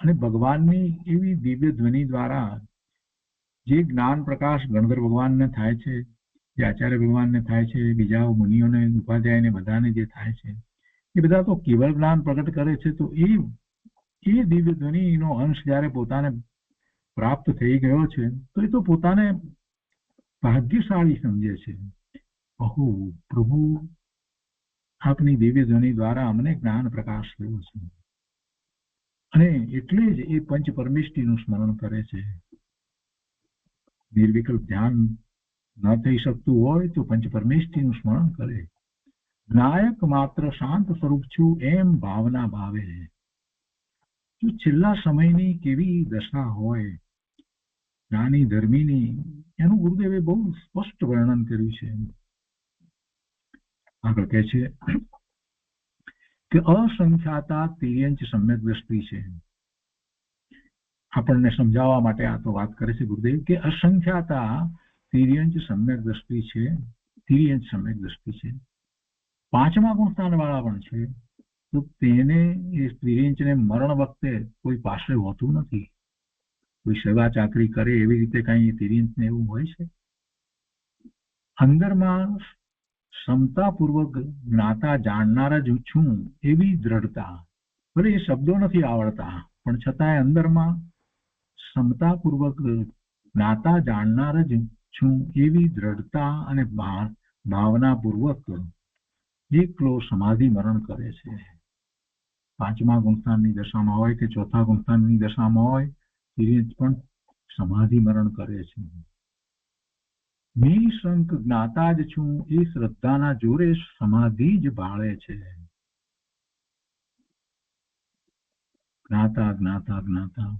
અને ભગવાનની એવી દિવ્ય ધ્વનિ દ્વારા જે જ્ઞાન પ્રકાશ ગણધર ભગવાનને થાય છે, જે આચાર્ય ભગવાનને થાય છે, બીજા મુનિઓને, ઉપાધ્યાયને બધાને જે થાય છે, એ બધા તો કેવળ જ્ઞાન પ્રગટ કરે છે. તો એ દિવ્ય ધ્વનિનો અંશ જ્યારે પોતાને પ્રાપ્ત થઈ ગયો છે તો એ તો પોતાને ભાગ્યશાળી સમજે છે. અહો પ્રભુ, આપની દિવ્ય ધ્વનિ દ્વારા અમને જ્ઞાન પ્રકાશ થયો છે. અને એટલે જ એ પંચ પરમેષ્ઠીનું સ્મરણ કરે છે. નિર્વિકલ્પ ધ્યાન ન થઈ શકતું હોય તો પંચ પરમેષ્ઠીનું સ્મરણ કરે. નાયક માત્ર શાંત સ્વરૂપ છું એમ ભાવના ભાવે. જો છેલ્લા સમયની કેવી દશા હોય જ્ઞાની ધર્મીની, એનું ગુરુદેવે બહુ સ્પષ્ટ વર્ણન કર્યું છે. આગળ કહે છે કે અસંખ્યાતા તિર્યંચ સમ્યક દ્રષ્ટિ છે. આપણને સમજાવવા માટે આ તો વાત કરે છે ગુરુદેવ કે અસંખ્યાતા તિર્યંચ સમ્યક દ્રષ્ટિ છે. તિર્યંચ સમ્યક દ્રષ્ટિ છે. પાંચમા ગુણસ્થાન વાળા પણ છે. તો તેને એ તિર્યંચને મરણ વખતે કોઈ પાસે હોતું નથી. કોઈ સેવા ચાકરી કરે એવી રીતે કઈ તિર્યંચને એવું હોય છે? અંદરમાં ક્ષમતાપૂર્વક જ્ઞાતા જાણનાર જ છું એવી દ્રઢતા. ભલે એ શબ્દો નથી આવડતા પણ છતાંય અંદરમાં ક્ષમતાપૂર્વક જ્ઞાતા જાણનાર જ છું એવી દ્રઢતા અને ભાવનાપૂર્વક એકલો સમાધિ મરણ કરે છે. પાંચમા ગુણસ્થાનની દશામાં હોય કે ચોથા ગુણસ્થાનની દશામાં હોય, એ પણ સમાધિ મરણ કરે છે. નિશંક જ્ઞાતા જ છું એ શ્રદ્ધાના જોરે સમાધિ જ ભાળે છે. જ્ઞાતા જ્ઞાતા જ્ઞાતા,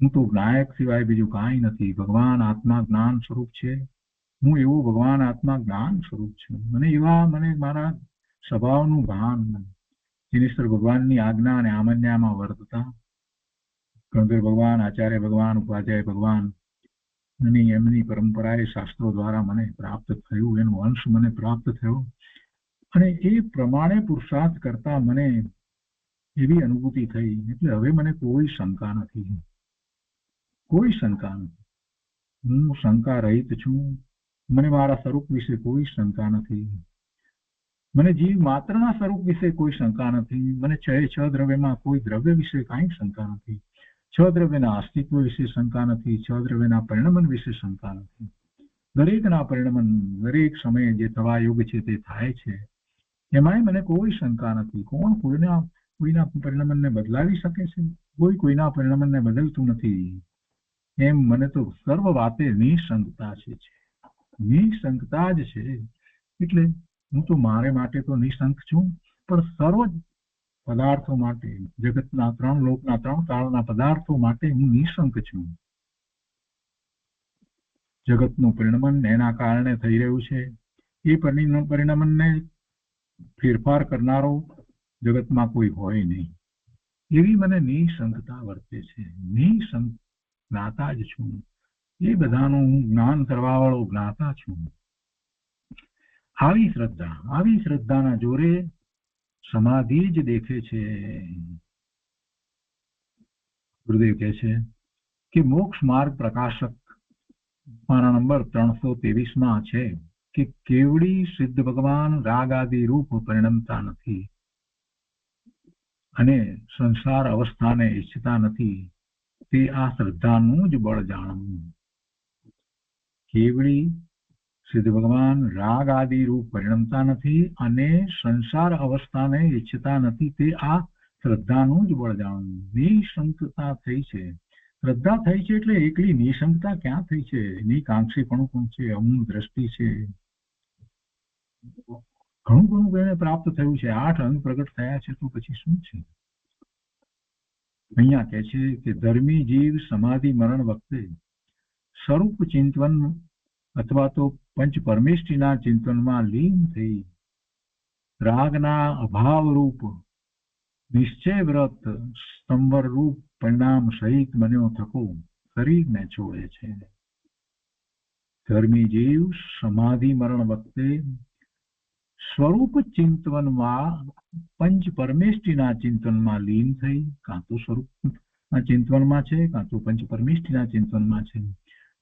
હું તો જ્ઞાયક સિવાય બીજું કાંઈ નથી. ભગવાન આત્મા જ્ઞાન સ્વરૂપ છે. હું એવું ભગવાન આત્મા જ્ઞાન સ્વરૂપ છું. મને મારા સ્વભાવનું ભાન, જીનેશ્વર ભગવાનની આજ્ઞા અને આમન્યામાં વર્તતા ગણધર ભગવાન, આચાર્ય ભગવાન, ઉપાધ્યાય ભગવાન અને એમની પરંપરાએ શાસ્ત્રો દ્વારા મને પ્રાપ્ત થયું, એનો અંશ મને પ્રાપ્ત થયો અને એ પ્રમાણે પુરુષાર્થ કરતા મને એવી અનુભૂતિ થઈ. એટલે હવે મને કોઈ શંકા નથી, કોઈ શંકા નથી. હું શંકા રહિત છું. મને મારા સ્વરૂપ વિશે કોઈ શંકા નથી. મને જીવ માત્રના સ્વરૂપ વિશે કોઈ શંકા નથી. મને છ દ્રવ્યમાં કોઈ દ્રવ્ય વિશે કાંઈ શંકા નથી. છ દ્રવ્યના અસ્તિત્વ વિશે શંકા નથી. છ દ્રવ્યના પરિણમન વિશે શંકા નથી. દરેકના પરિણમન દરેક સમયે જે થવા યોગ્ય છે તે થાય છે. એમાંય મને કોઈ શંકા નથી. કોણ કોઈના પરિણમનને બદલાવી શકે છે? કોઈ કોઈના પરિણમનને બદલતું નથી. એમ મને તો સર્વ વાતે નિશંકતા છે. નિશંકતા જ છે. એટલે હું તો મારે માટે તો નિશંક છું, પણ સર્વ પદાર્થો માટે, જગતના ત્રણ લોકના ત્રણ કાળના પદાર્થો માટે હું નિશંક છું. જગતનું પરિણમન એના કારણે થઈ રહ્યું છે. એ પરિણમનને ફેરફાર કરનારો જગતમાં કોઈ હોય નહીં. એવી મને નિશંકતા વર્તે છે. નિશંક જ્ઞાતા જ છું. એ બધાનું હું જ્ઞાન કરવા વાળો જ્ઞાતા છું. આવી શ્રદ્ધાના જોરે સમાધિ જ દેખે છે. ગુરુદેવ કહે છે કે મોક્ષ માર્ગ પ્રકાશક પાના નંબર 323 છે કે કેવડી સિદ્ધ ભગવાન રાગ આદિ રૂપ પરિણમતા નથી અને સંસાર અવસ્થાને ઈચ્છતા નથી. તે આ શ્રદ્ધાનું જ બળ જાણવું. કેવડી સિદ્ધ ભગવાન રાગ આદિ રૂપ પરિણમતા નથી અને સંસાર અવસ્થાને ઈચ્છતા નથી. તે આ શ્રદ્ધાનું જ બળ જાણવું. નિશંકતા થઈ છે. શ્રદ્ધા થઈ છે એટલે એકલી નિશંકતા ક્યાં થઈ છે? નિકાંક્ષી પણ છે, અમૂળ દ્રષ્ટિ છે, ઘણું એને પ્રાપ્ત થયું છે. 8 અંગ પ્રગટ થયા છે. તો પછી શું છે? અહીંયા કહે છે કે ધર્મી જીવ સમાધિ મરણ વખતે સ્વરૂપ ચિંતન અથવા તો પંચ પરમેષ્ઠીના ચિંતનમાં લીન થઈ રાગના અભાવ રૂપ નિશ્ચય વ્રત સ્તંભર રૂપ પરિણામ સહિત બન્યો થકો શરીરને છોડે છે. ધર્મી જીવ સમાધિ મરણ વખતે સ્વરૂપ ચિંતનમાં પંચ પરમેષ્ઠીના ચિંતનમાં લીન થઈ, કાં તો સ્વરૂપના ચિંતનમાં છે, કાં તો પંચ પરમેષ્ઠીના ચિંતનમાં છે.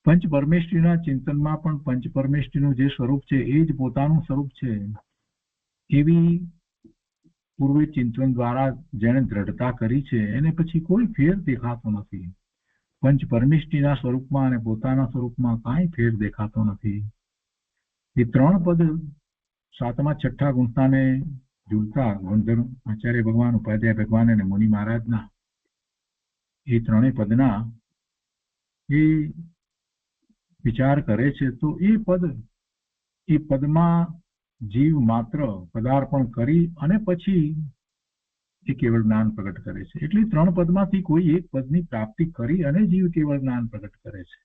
પંચ પરમેષ્ઠીના ચિંતનમાં પણ પંચ પરમેષ્ઠીનું જે સ્વરૂપ છે એ જ પોતાનું સ્વરૂપ છે. એવી પૂર્વે ચિંતન દ્વારા જેને દ્રઢતા કરી છે એને પછી કોઈ ફેર દેખાતો નથી. પંચ પરમેષ્ઠીના સ્વરૂપમાં અને પોતાના સ્વરૂપમાં કાંઈ ફેર દેખાતો નથી. એ 3 પદ 7મા 6ઠા ગુણતાને ઝૂલતા ગણધર આચાર્ય ભગવાન, ઉપાધ્યાય ભગવાન અને મુનિ મહારાજના એ 3 પદના એ વિચાર કરે છે તો એ પદમાં જીવ માત્ર પદાર્પણ કરી અને પછી એ કેવળ જ્ઞાન પ્રગટ કરે છે. એટલે 3 પદમાંથી કોઈ એક પદની પ્રાપ્તિ કરી અને જીવ કેવળ જ્ઞાન પ્રગટ કરે છે.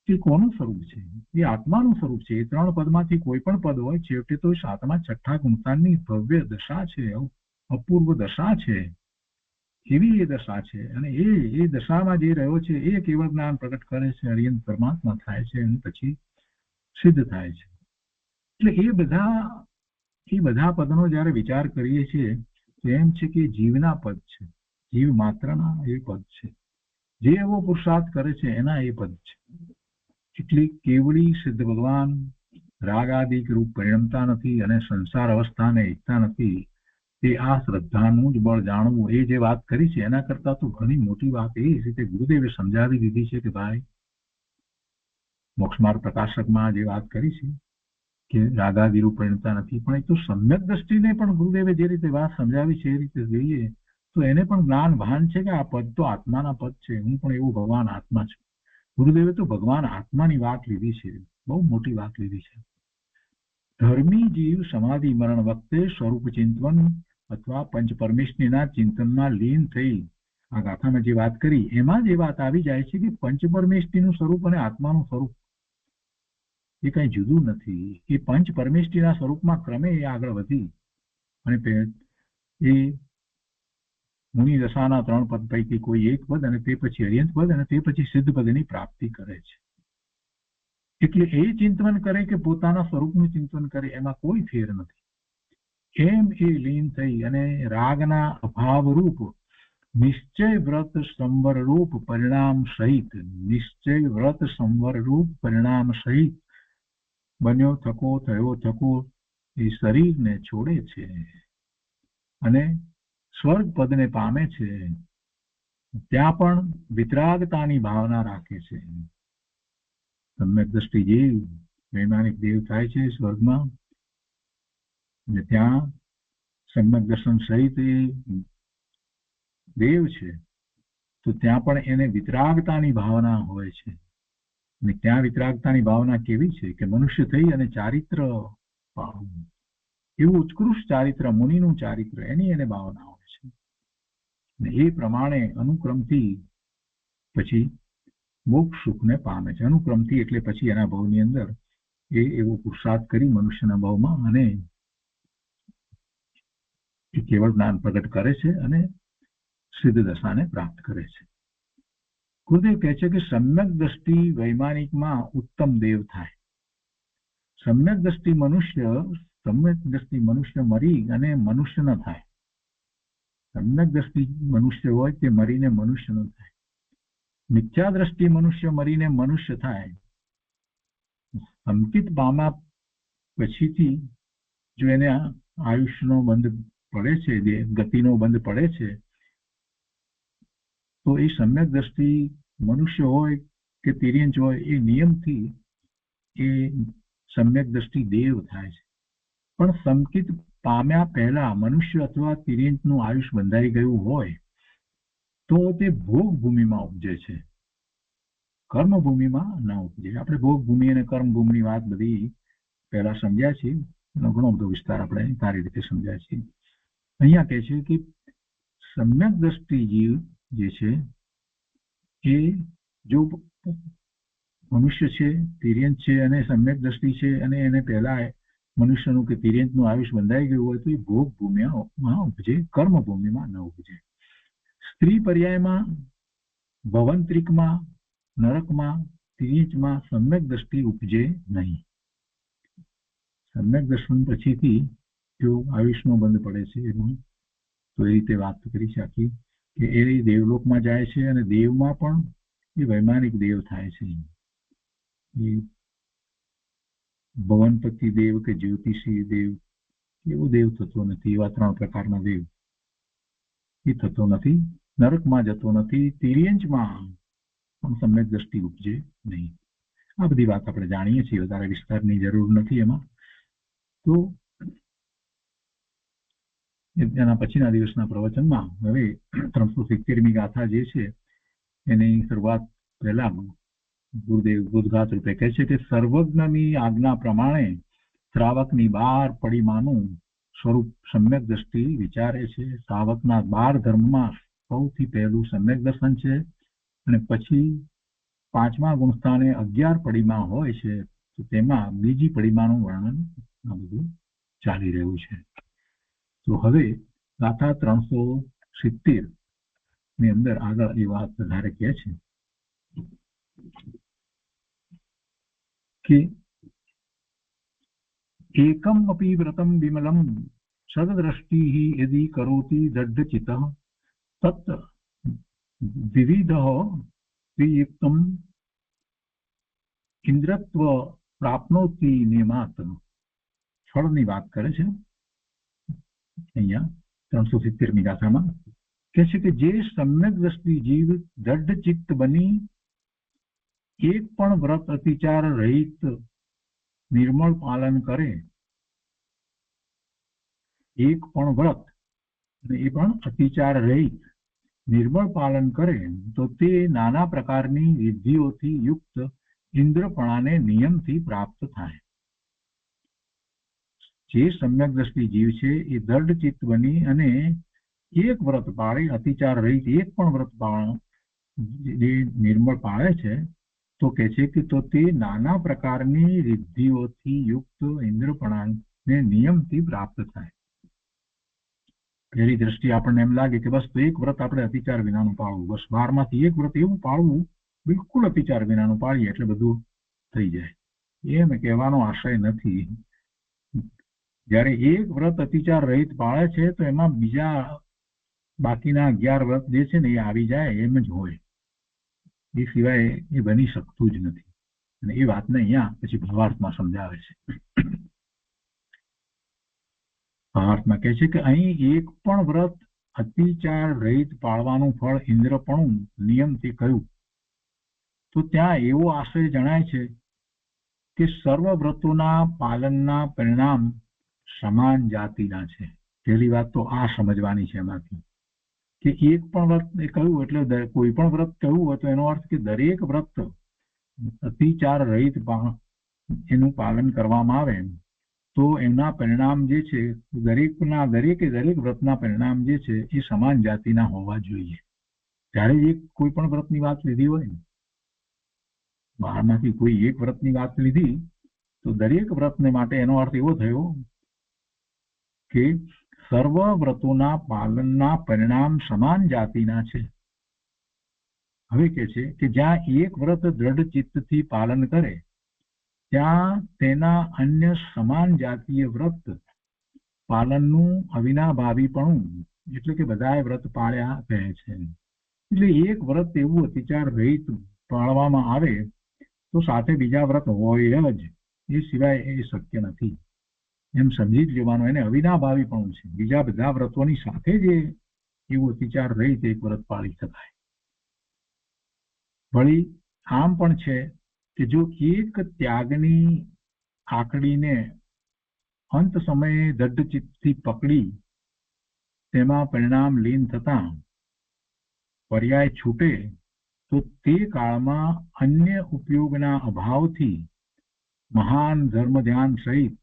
એ કોનું સ્વરૂપ છે? એ આત્માનું સ્વરૂપ છે. એ 3 પદમાંથી કોઈ પણ પદ હોય, છેવટે તો 7મા 6ઠા ગુણતાની ભવ્ય દશા છે, અપૂર્વ દશા છે. એવી એ દશા છે અને એ દશામાં જે રહ્યો છે એ કેવળ જ્ઞાન પ્રગટ કરે છે, હરિયંત પરમાત્મા થાય છે અને પછી સિદ્ધ થાય છે. એટલે એ બધા પદનો જયારે વિચાર કરીએ છીએ તો એમ છે કે જીવના પદ છે, જીવ માત્રના એ પદ છે. જે એવો પુરુષાર્થ કરે છે એના એ પદ છે. એટલે કેવડી સિદ્ધ ભગવાન રાગાદિક રૂપ પરિણમતા નથી અને સંસાર અવસ્થાને ઈચ્છતા નથી. તે આ શ્રદ્ધાનું જ બળ જાણવું, એ જે વાત કરી છે એના કરતા તો ઘણી મોટી વાત એ રીતે ગુરુદેવે સમજાવી દીધી છે કે ભાઈ મોક્ષમાર્ગ પ્રકાશકમાં જે વાત કરી છે કે રાગાદિ રૂપ પરિણમતા નથી, પણ એ તો સમ્યક દ્રષ્ટિને પણ ગુરુદેવે જે રીતે વાત સમજાવી છે એ રીતે જોઈએ તો એને પણ જ્ઞાન ભાન છે કે આ પદ તો આત્માના પદ છે, હું પણ એવું ભગવાન આત્મા છું. ગુરુદેવે તો ભગવાન આત્માની વાત લીધી છે, બહુ મોટી વાત લીધી છે. ધર્મી જીવ સમાધિ મરણ વખતે સ્વરૂપ ચિંતન અથવા પંચ પરમેશ્વરીના ચિંતનમાં લીન થઈ આ ગાથામાં જે વાત કરી એમાં જ એ વાત આવી જાય છે કે પંચ પરમેશ્વરીનું સ્વરૂપ અને આત્માનું સ્વરૂપ એ કઈ જુદું નથી. એ પંચ પરમેશ્વરીના સ્વરૂપમાં ક્રમે એ આગળ વધી અને એ મુનિ દશાના 3 પદ પૈકી કોઈ એક પદ અને તે પછી અર્યંત પદ અને તે પછી સિદ્ધ પદની પ્રાપ્તિ કરે છે. એટલે એ ચિંતન કરે કે પોતાના સ્વરૂપનું ચિંતન કરે એમાં કોઈ ફેર નથી. એમ એ લીન થઈ અને રાગના અભાવ રૂપ નિશ્ચય વ્રત સંવર રૂપ પરિણામ સહિત નિશ્ચય વ્રત સંવર રૂપ પરિણામ સહિત બન્યો થકો થયો થકો એ શરીરને છોડે છે અને સ્વર્ગ પદને પામે છે. ત્યાં પણ વિતરાગતાની ભાવના રાખે છે. સમ્યક દ્રષ્ટિ જીવ વૈમાનિક દેવ થાય છે સ્વર્ગમાં અને ત્યાં સમ્યક દર્શન સહિત એ દેવ છે તો ત્યાં પણ એને વિતરાગતાની ભાવના હોય છે. અને ત્યાં વિતરાગતાની ભાવના કેવી છે કે મનુષ્ય થઈ અને ચારિત્ર પામવું, એવું ઉત્કૃષ્ટ ચારિત્ર મુનિનું ચારિત્ર એની એને ભાવના હોય છે. અને એ પ્રમાણે અનુક્રમથી પછી મોક્ષ સુખને પામે છે. અનુક્રમથી એટલે પછી એના ભાવની અંદર એ એવો પુરુષાર્થ કરી મનુષ્યના ભાવમાં અને એ કેવળ જ્ઞાન પ્રગટ કરે છે અને સિદ્ધ દશાને પ્રાપ્ત કરે છે. ગુરુદેવ કહે છે કે સમ્યક દ્રષ્ટિ વૈમાનિકમાં ઉત્તમ દેવ થાય. સમ્યક દ્રષ્ટિ મનુષ્ય મરી અને મનુષ્ય ન થાય. સમ્યક દ્રષ્ટિ મનુષ્ય હોય તે મરીને મનુષ્ય ન થાય. મિથ્યા દ્રષ્ટિ મનુષ્ય મરીને મનુષ્ય થાય. અંકિત પામ્યા પછીથી જો એને આયુષ્યનો બંધ પડે છે, જે ગતિનો બંધ પડે છે, તો એ સમ્યક દ્રષ્ટિ મનુષ્ય હોય કે તિર્યંચ હોય એ નિયમથી એ સમ્યક દ્રષ્ટિ દેવ થાય છે. પણ સંકિત પામ્યા પહેલા મનુષ્ય અથવા તિર્યંચનું આયુષ્ય બંધાઈ ગયું હોય તો તે ભોગ ભૂમિમાં ઉપજે છે, કર્મભૂમિમાં ન ઉપજે. આપણે ભોગ ભૂમિ અને કર્મભૂમિની વાત બધી પહેલા સમજ્યા છીએ, એનો ઘણો બધો વિસ્તાર આપણે સારી રીતે સમજ્યા છીએ. અહીંયા કહે છે કે સમ્યક દ્રષ્ટિ જીવ જે છે એ જો મનુષ્ય છે, તિર્યંચ છે અને સમ્યક દ્રષ્ટિ છે અને એને પહેલા મનુષ્યનું કે તિર્યંચનું આયુષ્ય બંધાઈ ગયું હોય તો એ ભોગ ભૂમિમાં ઉપજે, કર્મભૂમિમાં ન ઉપજે. સ્ત્રી પર્યાયમાં, ભવંત્રિકમાં, નરકમાં, તિર્યંચમાં સમ્યક દ્રષ્ટિ ઉપજે નહીં. સમ્યક દર્શન પછીથી જો આયુષ્યનો બંધ પડે છે એમાં તો એ રીતે વાત કરી છે આખી કે એ દેવલોકમાં જાય છે અને દેવમાં પણ એ વૈમાનિક દેવ થાય છે. એ ભવનપતિ દેવ કે જ્યોતિષી દેવ એવો દેવ થતો નથી. એવા 3 પ્રકારના દેવ એ થતો નથી. નરકમાં જતો નથી. તિર્યંચમાં પણ સમ્યક દ્રષ્ટિ ઉપજે નહીં. આ બધી વાત આપણે જાણીએ છીએ, વધારે વિસ્તારની જરૂર નથી એમાં. તો એના પછીના દિવસના પ્રવચનમાં હવે 370મી ગાથા જે છે એની શરૂઆત પહેલા ગુરુદેવ ઉદ્ઘાત રૂપે કહે છે કે સર્વજ્ઞની આજ્ઞા પ્રમાણે શ્રાવકની 12 પડીમાનું સ્વરૂપ સમ્યક દ્રષ્ટિ વિચારે છે. શ્રાવકના 12 ધર્મમાં સૌથી પહેલું સમ્યક દર્શન છે અને પછી 5મા ગુણસ્થાને 11 પડીમાં હોય છે તો તેમાં બીજી પડીમાનું વર્ણન આ બધું ચાલી રહ્યું છે. તો હવે ગાથા 370 ની અંદર આગળ એ વાત વધારે કહે છે કે એકમ અપી વ્રતમ વિમલમ સદદ્રષ્ટિ યદિ કરોતિ દઢ્ઢચિત્તઃ તત વિવિધઃ વિયુક્તમ ઇન્દ્રત્વ પ્રાપ્નોતિ નિયમાત. ફળની વાત કરે છે અહીંયા 370મી ગાથામાં. કહે છે કે જે સમ્યક દ્રષ્ટિ જીવ દઢ ચિત્ત બની એક પણ વ્રત અતિચાર રહિત નિર્મળ પાલન કરે, એક પણ વ્રત અને એ પણ અતિચાર રહિત નિર્બળ પાલન કરે તો તે નાના પ્રકારની વિધિઓથી યુક્ત ઇન્દ્રપણાને નિયમથી પ્રાપ્ત થાય. જે સમ્યક દ્રષ્ટિ જીવ છે એ દૃઢ ચિત્ત બની અને એક વ્રત પાળે, અતિચાર રહિત એક પણ વ્રત જે નિર્મળ પાળે છે તો કે છે કે તો તે નાના પ્રકારની રિદ્ધિઓથી યુક્ત ઇન્દ્રપણાને નિયમથી પ્રાપ્ત થાય. પહેલી દ્રષ્ટિ આપણને એમ લાગે કે બસ તો એક વ્રત આપણે અતિચાર વિનાનું પાળવું, બસ 12માંથી એક વ્રત એવું પાળવું બિલકુલ અતિચાર વિનાનું પાળીએ એટલે બધું થઈ જાય. એમ કહેવાનો આશય નથી. જયારે એક વ્રત અતિચાર રહિત પાળે છે તો એમાં બીજા બાકીના 11 વ્રત જે છે ને એ આવી જાય એમ જ હોય, એ સિવાય એ બની શકતું જ નથી. અને એ વાતને અહીંયા પછી ભાવાર્થમાં સમજાવે છે. ભાવાર્થમાં કહે છે કે અહીં એક પણ વ્રત અતિચાર રહિત પાળવાનું ફળ ઇન્દ્રપણું નિયમથી કહ્યું તો ત્યાં એવો આશય જણાય છે કે સર્વ વ્રતોના પાલનના પરિણામ સમાન જાતિના છે. પહેલી વાત તો આ સમજવાની છે એમાંથી કે એક પણ વ્રત એ કહ્યું એટલે કોઈ પણ વ્રત કહ્યું હોય તો એનો અર્થ કે દરેક વ્રત અતિચાર રહિત એનું પાલન કરવામાં આવે તો એમના પરિણામ જે છે દરેકે દરેક વ્રતના પરિણામ જે છે એ સમાન જાતિના હોવા જોઈએ. ત્યારે એક કોઈ પણ વ્રતની વાત લીધી હોય ને, 12માંથી કોઈ એક વ્રતની વાત લીધી તો દરેક વ્રતને માટે એનો અર્થ એવો થયો કે સર્વ વ્રતોના પાલનના પરિણામ સમાન જાતિના છે. હવે કે છે કે જ્યાં એક વ્રત દ્રઢ ચિત્તથી પાલન કરે ત્યાં તેના અન્ય સમાન જાતીય વ્રત પાલનનું અવિનાભાવીપણું, એટલે કે બધાએ વ્રત પાળ્યા કહે છે. એટલે એક વ્રત એવું અતિચાર રહિત પાળવામાં આવે તો સાથે બીજા વ્રત હોય જ, એ સિવાય એ શક્ય નથી એમ સમજી જ લેવાનું. એને અવિનાભાવીપણું છે. બીજા બધા વ્રતોની સાથે જ એવું અતિચાર રહિત એક વ્રત પાળી શકાય. વળી આમ પણ છે કે જો એક ત્યાગની આકડીને અંત સમયે દઢ ચિત્તથી પકડી તેમાં પરિણામ લીન થતા પર્યાય છૂટે તો તે કાળમાં અન્ય ઉપયોગના અભાવથી મહાન ધર્મ ધ્યાન સહિત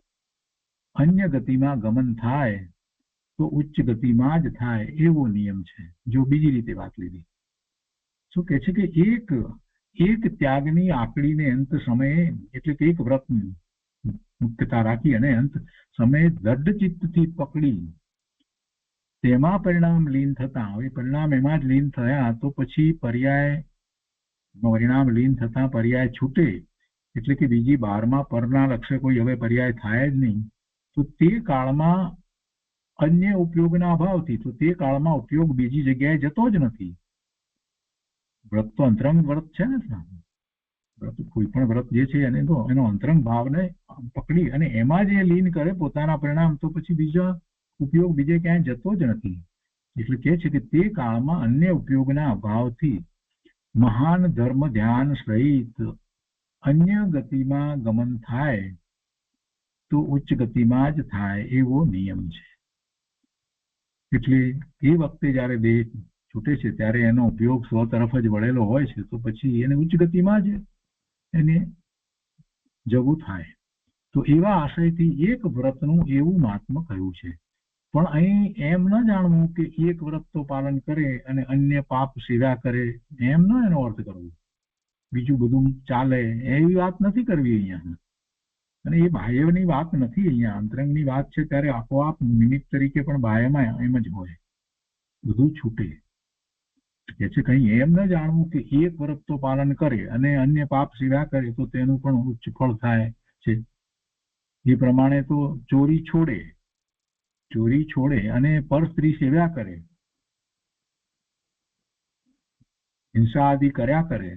અન્ય ગતિમાં ગમન થાય તો ઉચ્ચ ગતિમાં જ થાય એવો નિયમ છે. જો બીજી રીતે વાત લીધી શું કહે છે કે એક ત્યાગની આકડીને અંત સમયે, એટલે કે એક વ્રતની મુખ્યતા રાખી અને અંત સમયે દઢ ચિત્તથી પકડી તેમાં પરિણામ લીન થતા, હવે પરિણામ એમાં જ લીન થયા તો પછી પરિણામ લીન થતા પર્યાય છૂટે, એટલે કે બીજી 12મા પરના લક્ષ્ય કોઈ હવે પર્યાય થાય જ નહીં તો તે કાળમાં અન્ય ઉપયોગના અભાવથી, તો તે કાળમાં ઉપયોગ બીજી જગ્યાએ જતો જ નથી. વ્રત તો અંતરંગ વ્રત છે ને, વ્રત કોઈ પણ વ્રત જે છે એને તો એનો અંતરંગ ભાવને પકડી અને એમાં જે લીન કરે પોતાના પરિણામ તો પછી બીજા ઉપયોગ બીજે ક્યાંય જતો જ નથી. એટલે કે છે કે તે કાળમાં અન્ય ઉપયોગના અભાવથી મહાન ધર્મ ધ્યાન સહિત અન્ય ગતિમાં ગમન થાય તો ઉચ્ચ ગતિમાં જ થાય એવો નિયમ છે. એટલે એ વખતે જયારે દેહ છૂટે છે ત્યારે એનો ઉપયોગ સ્વ તરફ જ વળેલો હોય છે તો પછી એને ઉચ્ચ ગતિમાં જ એને જવું થાય. તો એવા આશયથી એક વ્રતનું એવું મહાત્મ્ય કહ્યું છે. પણ અહીં એમ ન જાણવું કે એક વ્રત તો પાલન કરે અને અન્ય પાપ સેવા કરે, એમ ન એનો અર્થ કરવો, બીજું બધું ચાલે એવી વાત નથી કરવી અહીંયા. અને એ બાહ્યની વાત નથી, અહીંયા અંતરંગની વાત છે ત્યારે આપોઆપ નિમિત્ત તરીકે પણ બાહ્યમાં એમ જ હોય, બધું છૂટે. કે છે કઈ એમ ન જાણવું કે એક વ્રત તો પાલન કરે અને અન્ય પાપ સેવા કરે તો તેનું પણ ઉચ્ચ ફળ થાય છે. એ પ્રમાણે તો ચોરી છોડે અને પર સ્ત્રી સેવા કરે, હિંસા આદિ કર્યા કરે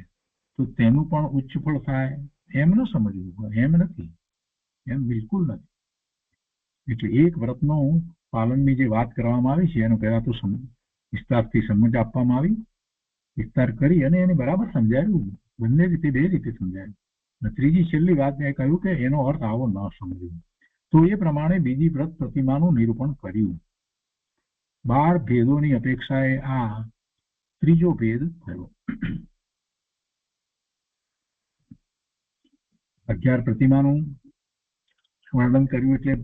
તો તેનું પણ ઉચ્ચ ફળ થાય, એમ ન સમજવું. એમ નથી, એમ બિલકુલ નથી. એટલે એક વ્રતનું પાલનની જે વાત કરવામાં આવી છે એનો પહેલા તો વિસ્તારથી સમજ આપવામાં આવી, વિસ્તાર કરી અને એને બરાબર સમજાવ્યું, બંને રીતે બે રીતે સમજાવ્યું. અને ત્રીજી છેલ્લી વાત મેં કહ્યું કે એનો અર્થ આવો ન સમજવો. તો એ પ્રમાણે બીજી વ્રત પ્રતિમાનું નિરૂપણ કર્યું. 12 ભેદોની અપેક્ષાએ આ ત્રીજો ભેદ થયો. 11 પ્રતિમાનું વર્ણન કર્યું એટલે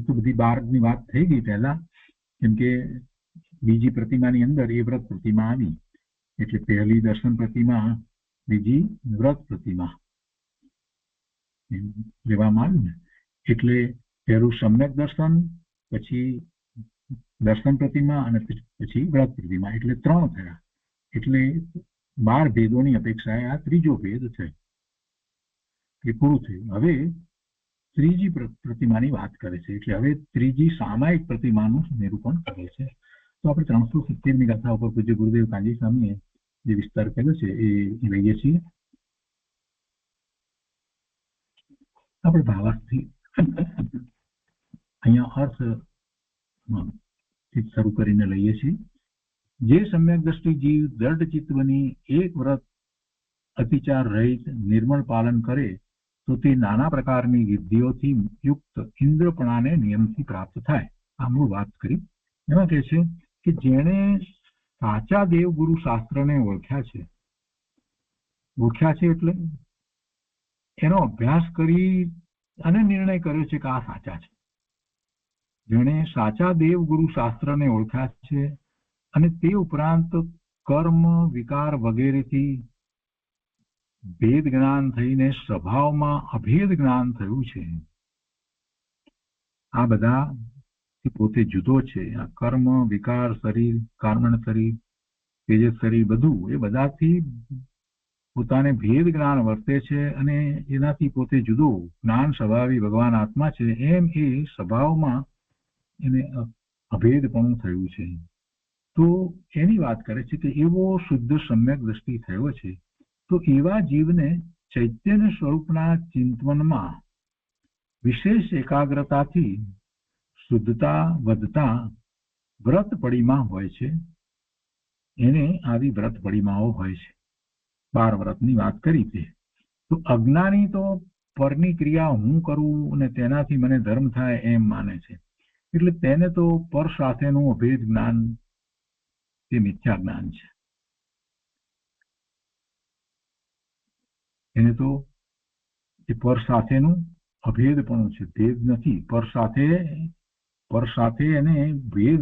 તો બધી 12ની વાત થઈ ગઈ પહેલા, કેમ કે બીજી પ્રતિમાની અંદર એ વ્રત પ્રતિમા આવી એટલે પહેલી દર્શન પ્રતિમા, બીજી વ્રત પ્રતિમા લેવામાં આવી ને. એટલે પહેલું સમ્યક દર્શન, પછી દર્શન પ્રતિમા અને પછી વ્રત પ્રતિમા, એટલે 3 થયા. એટલે 12 ભેદોની અપેક્ષાએ આ ત્રીજો ભેદ છે એ પૂરું થયું. હવે ત્રીજી પ્રતિમાની વાત કરે છે, એટલે હવે ત્રીજી સામાયિક પ્રતિમાનું નિરૂપણ કરે છે. તો આપણે 370ની ગાથા ઉપર પૂજ્ય ગુરુદેવ કાંજી સ્વામીએ જે વિસ્તાર કર્યો છે એ લઈએ છીએ. આપણે ભાવાર્થથી અહીંયા અર્થ શરૂ કરીને લઈએ છીએ. જે સમ્યક દ્રષ્ટિ જીવ દ્રઢ ચિત્ત બની એક વ્રત અતિચાર રહિત નિર્મળ પાલન કરે તો તે નાના પ્રકારની વિધિઓથી યુક્ત ઇન્દ્રપણાને નિયમથી પ્રાપ્ત થાય. આ મૂળ વાત કરી. એમાં કહે છે કે જેણે સાચા દેવગુરુ શાસ્ત્રને ઓળખ્યા છે એટલે એનો અભ્યાસ કરી અને નિર્ણય કર્યો છે કે આ સાચા છે. જેણે સાચા દેવગુરુ શાસ્ત્રને ઓળખ્યા છે અને તે ઉપરાંત કર્મ વિકાર વગેરેથી ભેદ જ્ઞાન થઈને સ્વભાવમાં અભેદ જ્ઞાન થયું છે. આ બધા પોતે જુદો છે. આ કર્મ વિકાર શરીર, કાર્મણ શરીર, તેજસ શરીર, બધું એ બધાથી પોતાને ભેદ જ્ઞાન વર્તે છે અને એનાથી પોતે જુદો જ્ઞાન સ્વભાવી ભગવાન આત્મા છે એમ એ સ્વભાવમાં એને અભેદપણું થયું છે. તો એની વાત કરે છે કે એવો શુદ્ધ સમ્યક દ્રષ્ટિ થયો છે. તો એવા જીવને ચૈતન્ય સ્વરૂપના ચિંતનમાં વિશેષ એકાગ્રતાથી શુદ્ધતા વધતા વ્રત પડીમાં હોય છે. એને આવી વ્રત પડીમાઓ હોય છે. 12 વ્રતની વાત કરી તે. તો અજ્ઞાની તો પરની ક્રિયા હું કરું અને તેનાથી મને ધર્મ થાય એમ માને છે. એટલે તેને તો પર સાથેનું અભેદ જ્ઞાન તે મિથ્યા જ્ઞાન છે. એને તો એ પર સાથેનું અભેદપણું છે, ભેદ નથી. પર સાથે એને ભેદ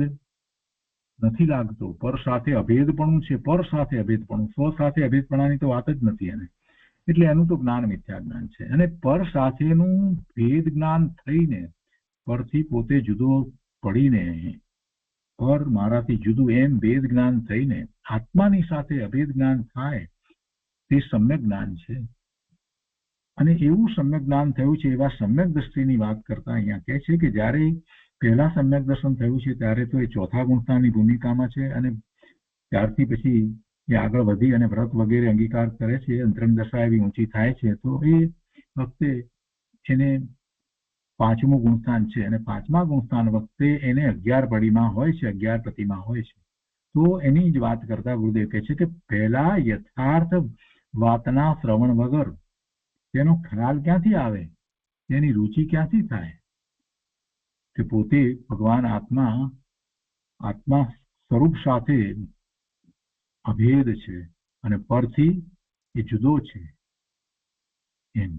નથી લાગતો. પર સાથે અભેદપણું છે. પર સાથે અભેદપણું, સ્વ સાથે અભેદપણાની તો વાત જ નથી એને. એટલે એનું તો જ્ઞાન મિથ્યા જ્ઞાન છે. અને પર સાથેનું ભેદ જ્ઞાન થઈને પરથી પોતે જુદો પડીને પર મારાથી જુદું એમ ભેદ જ્ઞાન થઈને આત્માની સાથે અભેદ જ્ઞાન થાય તે સમ્યક જ્ઞાન છે. અને એવું સમ્યક જ્ઞાન થયું છે. એવા સમ્યક દ્રષ્ટિની વાત કરતા અહીંયા કહે છે કે જ્યારે પહેલા સમ્યક દર્શન થયું છે ત્યારે તો એ ચોથા ગુણસ્થાનની ભૂમિકામાં છે અને ત્યારથી પછી એ આગળ વધી અને વ્રત વગેરે અંગીકાર કરે છે. અંતરંગ દશા એવી ઊંચી થાય છે. તો એ વખતે એને 5મું ગુણસ્થાન છે અને 5મા ગુણસ્થાન વખતે એને 11 પડીમાં હોય છે, 11 પ્રતિમા હોય છે. તો એની જ વાત કરતા ગુરુદેવ કહે છે કે પહેલા યથાર્થ વાતના શ્રવણ વગર તેનો ખ્યાલ ક્યાંથી આવે, તેની રુચિ ક્યાંથી થાય કે પોતે ભગવાન આત્મા સ્વરૂપ સાથે અભેદ છે અને પરથી એ જુદો છે. એમ